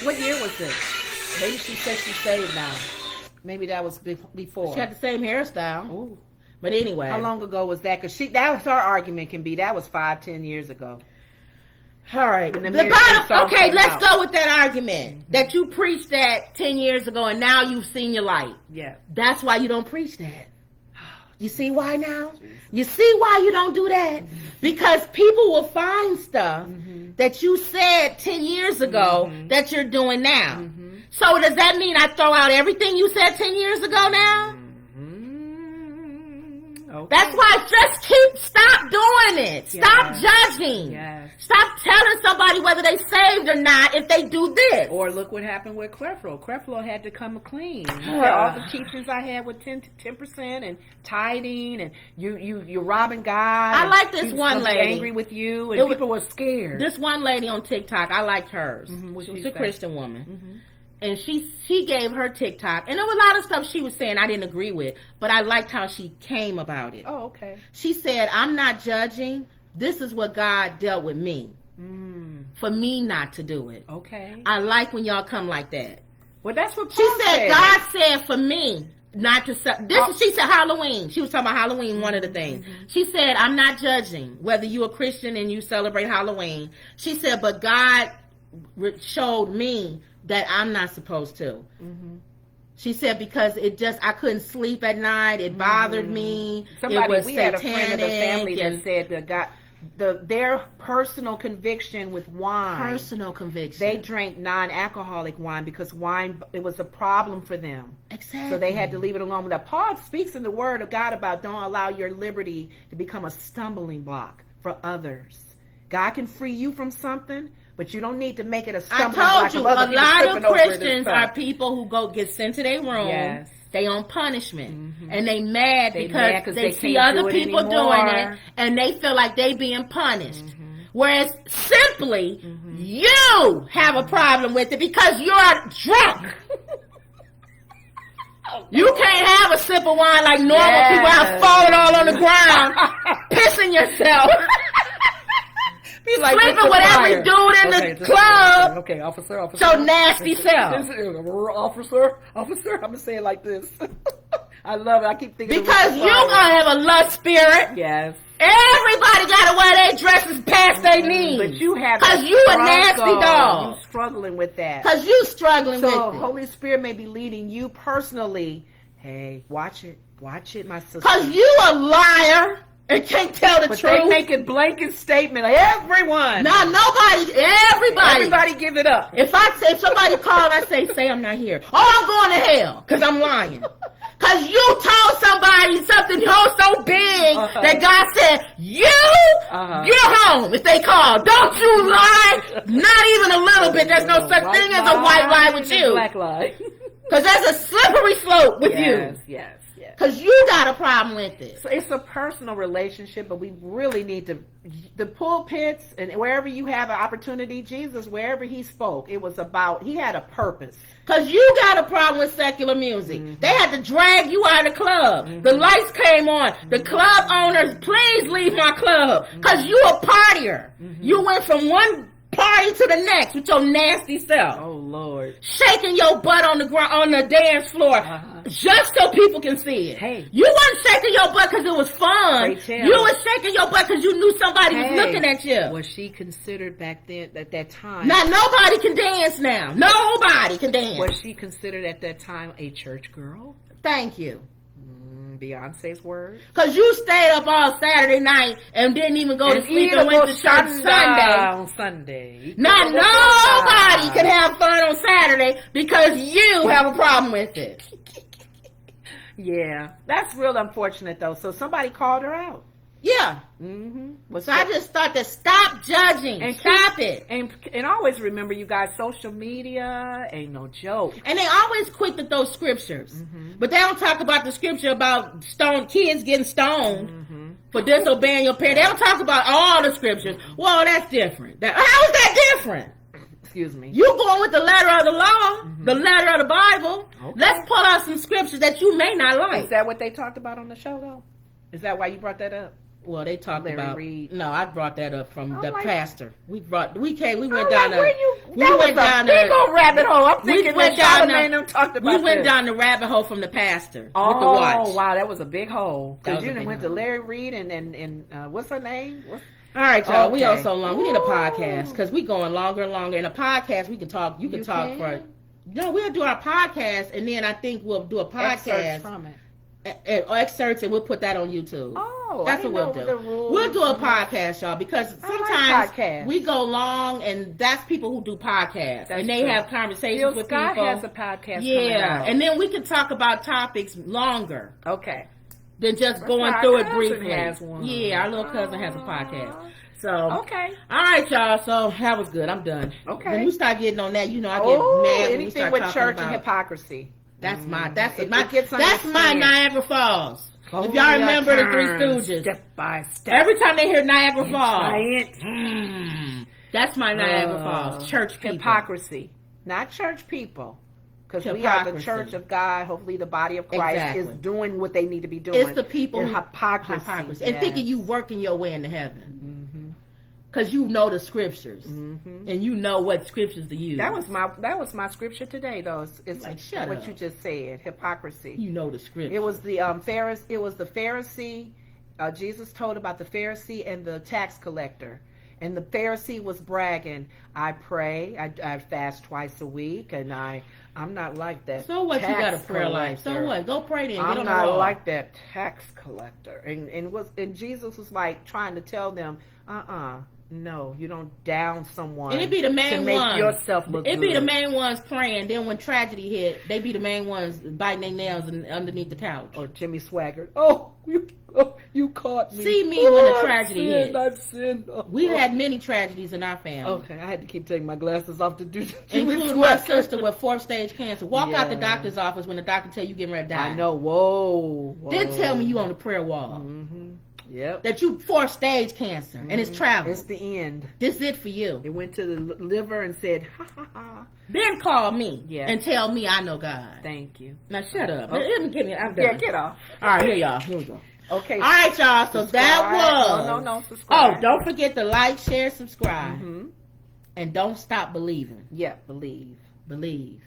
S2: What year was this? Maybe she said she's saved now. Maybe that was before.
S1: She had the same hairstyle.
S2: Ooh.
S1: But anyway.
S2: How long ago was that? Because that was her argument. Can be that was 5-10 years ago.
S1: All right.
S2: And
S1: The
S2: the Mary Kay
S1: bottom,
S2: song
S1: okay,
S2: came
S1: let's
S2: out.
S1: go with that argument that you preached that 10 years ago and now you've seen your light.
S2: Yeah.
S1: That's why you don't preach that. You see why now? You see why you don't do that? Because people will find stuff that you said 10 years ago that you're doing now. So does that mean I throw out everything you said 10 years ago now?
S2: Okay.
S1: That's why just stop doing it. Stop judging.
S2: Yes.
S1: Stop telling somebody whether they saved or not if they do this.
S2: Or look what happened with Creflo. Creflo had to come clean. All the teachings I had with 10% and tithing and you're robbing God.
S1: I
S2: and
S1: like this
S2: he was
S1: one
S2: gonna be
S1: lady.
S2: angry with you,
S1: It
S2: and
S1: was-
S2: people were scared.
S1: This one lady on TikTok, I liked hers.
S2: What
S1: She
S2: she
S1: was a
S2: say?
S1: Christian woman. And she gave her TikTok. And there was a lot of stuff she was saying I didn't agree with. But I liked how she came about it.
S2: Oh, okay.
S1: She said, I'm not judging. This is what God dealt with me. For me not to do it.
S2: Okay.
S1: I like when y'all come like that.
S2: Well, that's what
S1: She
S2: Paul
S1: said, God said for me not to. She said Halloween. She was talking about Halloween, one of the things. She said, I'm not judging whether you're a Christian and you celebrate Halloween. She said, but God showed me that I'm not supposed to. She said, because I couldn't sleep at night. It bothered me.
S2: Somebody,
S1: it was
S2: we
S1: satanic.
S2: had a friend of the family that
S1: and-
S2: said that God, their personal conviction with wine.
S1: Personal conviction.
S2: They drank non-alcoholic wine because wine, it was a problem for them.
S1: Exactly.
S2: So they had to leave it alone. Now, Paul speaks in the Word of God about don't allow your liberty to become a stumbling block for others. God can free you from something, but you don't need to make it a stumbling block.
S1: I told you, a lot of Christians are people who go get sent to their room.
S2: Yes.
S1: They on punishment, and they mad
S2: They
S1: because
S2: mad 'cause
S1: they
S2: they
S1: see
S2: can't
S1: other
S2: do it
S1: people
S2: anymore.
S1: doing it, and they feel like they being punished. Whereas simply, you have a problem with it because you're drunk. You can't have a sip of wine like normal people have fallen all on the ground, pissing yourself.
S2: Be like
S1: Sleeping
S2: Mr.
S1: with every
S2: Pryor.
S1: dude in
S2: Okay,
S1: the club.
S2: Okay, officer.
S1: So nasty self.
S2: Officer. I'm gonna say it like this. I love it. I keep thinking
S1: Because
S2: of
S1: you
S2: Mr. Pryor.
S1: gonna have a lust spirit.
S2: Yes.
S1: Everybody gotta wear their dresses past their knees.
S2: But you have
S1: 'Cause
S2: that
S1: you a nasty
S2: struggle.
S1: dog.
S2: You struggling with that.
S1: Cause you struggling
S2: So
S1: with it.
S2: Holy Spirit may be leading you personally. Hey, watch it, my sister.
S1: Cause you a liar and can't tell the
S2: but
S1: truth.
S2: they make a blanket statement. Like, everyone.
S1: Now nobody, everybody.
S2: Everybody give it up.
S1: If somebody called, I say I'm not here. Oh, I'm going to hell because I'm lying. Because you told somebody something so big that God said, get home if they call. Don't you lie. Not even a little bit. There's no such thing as a white lie with you.
S2: Black lie.
S1: Because there's a slippery slope with
S2: Yes.
S1: Because you got a problem with it.
S2: So it's a personal relationship, but we really need to, the pulpits and wherever you have an opportunity, Jesus, wherever he spoke, it was about, he had a purpose.
S1: Because you got a problem with secular music. They had to drag you out of the club. The lights came on. The club owners, please leave my club. Because you a partier. You went from one party to the next with your nasty self.
S2: Oh, Lord.
S1: Shaking your butt on the ground, on the dance floor, just so people can see it.
S2: Hey.
S1: You wasn't shaking your butt because it was fun.
S2: Great tell.
S1: You was shaking your butt because you knew somebody was
S2: Hey.
S1: looking at you.
S2: Was she considered back then, at that time?
S1: Now nobody can dance now. Nobody can dance.
S2: Was she considered at that time a church girl?
S1: Thank you.
S2: Beyonce's words.
S1: Because you stayed up all Saturday night and didn't even go to sleep and went to church Sunday.
S2: On Sunday.
S1: Not nobody can have fun on Saturday because you have a problem with it.
S2: Yeah, that's real unfortunate though. So somebody called her out.
S1: Yeah. So I just thought to stop judging.
S2: And
S1: Stop it.
S2: And always remember, you guys, social media ain't no joke.
S1: And they always quick to throw scriptures. But they don't talk about the scripture about kids getting stoned for disobeying your parents. They don't talk about all the scriptures. Well, that's different. How is that different?
S2: Excuse me.
S1: You going with the letter of the law, the letter of the Bible.
S2: Okay.
S1: Let's pull out some scriptures that you may not like.
S2: Is that what they talked about on the show though? Is that why you brought that up?
S1: Well, they talked
S2: Larry
S1: about.
S2: Reed.
S1: No, I brought that up from
S2: I'm
S1: the
S2: like-
S1: pastor. We went down there.
S2: That was a big old rabbit hole. I'm thinking
S1: went
S2: that
S1: down
S2: Charlamagne
S1: the-
S2: them talked about
S1: We went
S2: this.
S1: down the rabbit hole from the pastor with the
S2: Oh,
S1: watch.
S2: wow, that was a big hole.
S1: That
S2: Because
S1: was
S2: you
S1: a
S2: done
S1: big
S2: went to
S1: hole.
S2: Larry Reed and what's her name?
S1: All right, y'all. We
S2: Okay.
S1: on so long. We need a podcast because we going longer and longer. In a podcast, we can talk. You can
S2: You
S1: talk
S2: can?
S1: for. No, we'll do our podcast, and then I think we'll do a
S2: Excerpts
S1: podcast
S2: from it.
S1: excerpts, and we'll put that on YouTube.
S2: Oh,
S1: That's
S2: I
S1: what
S2: didn't
S1: we'll
S2: know
S1: do.
S2: the rules.
S1: We'll do a podcast, y'all, because
S2: I like
S1: sometimes
S2: podcasts.
S1: we go long, and that's people who do podcasts,
S2: That's
S1: and they
S2: true.
S1: have conversations
S2: Bill
S1: with
S2: Scott
S1: people.
S2: has a podcast coming
S1: Yeah,
S2: out.
S1: and then we can talk about topics longer
S2: Okay.
S1: than just going
S2: our
S1: through it
S2: cousin
S1: briefly.
S2: has one.
S1: Yeah, our little cousin has a podcast. So,
S2: Okay.
S1: all right, y'all. So that was good. I'm done.
S2: Okay.
S1: When you start getting on that, you know I get
S2: Oh,
S1: mad when you
S2: anything
S1: start
S2: with
S1: talking
S2: church
S1: about.
S2: and hypocrisy.
S1: That's my
S2: It gets on
S1: that's
S2: your
S1: my
S2: skin.
S1: Niagara Falls. If
S2: Hold
S1: y'all
S2: your
S1: remember the Three
S2: turn,
S1: Stooges,
S2: Step by step.
S1: every time they hear Niagara Falls,
S2: Giant.
S1: that's my Niagara Falls. Church people.
S2: Hypocrisy. Not church people. Because we are the
S1: Hypocrisy.
S2: church of God. Hopefully the body of Christ
S1: Exactly.
S2: is doing what they need to be doing.
S1: It's the people
S2: And
S1: who
S2: hypocrisy.
S1: and
S2: yes.
S1: thinking you working your way into heaven because you know the scriptures and you know what scriptures to use.
S2: That was my scripture today, though. It's
S1: Like, shut
S2: what
S1: up.
S2: you just said. Hypocrisy.
S1: you know the scriptures.
S2: It was the Pharisee. Jesus told about the Pharisee and the tax collector. And the Pharisee was bragging, I pray, I fast twice a week, and I'm not like that.
S1: So what? You
S2: tax
S1: got a prayer life. So
S2: collector.
S1: what? Go pray then. Get
S2: I'm
S1: on the
S2: not
S1: wall.
S2: like that tax collector. And Jesus was like trying to tell them, No, you don't down someone.
S1: And it be the main
S2: to make
S1: ones.
S2: yourself look
S1: It be
S2: good.
S1: the main ones praying. Then when tragedy hit, they be the main ones biting their nails underneath the couch.
S2: Or Jimmy Swaggart. You caught me.
S1: See me when the tragedy
S2: I've
S1: hit.
S2: I've sinned.
S1: We had many tragedies in our family.
S2: Okay, I had to keep taking my glasses off to do Jimmy
S1: Including my
S2: Swaggart.
S1: sister with 4th stage cancer. Walk out the
S2: Yeah.
S1: doctor's office when the doctor tell you getting ready to die.
S2: I know. Whoa.
S1: Then tell me you on the prayer wall.
S2: Mm-hmm. Yep.
S1: That you 4th stage cancer and it's travel.
S2: It's the end.
S1: This is it for you.
S2: It went to the liver and said, ha ha ha.
S1: Then call me
S2: Yeah.
S1: and tell me I know God.
S2: Thank you.
S1: Now shut up.
S2: Okay.
S1: Let me get me. I'm done.
S2: Yeah, get off.
S1: All right, here y'all. Here we go.
S2: Okay.
S1: All right, y'all. So that was.
S2: No, subscribe.
S1: Oh, don't forget to like, share, subscribe,
S2: Mm-hmm.
S1: and don't stop believing.
S2: Yeah, believe.
S1: Believe.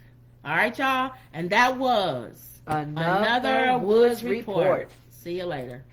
S1: All right, y'all. And that was
S2: Another Woods Report.
S1: See you later.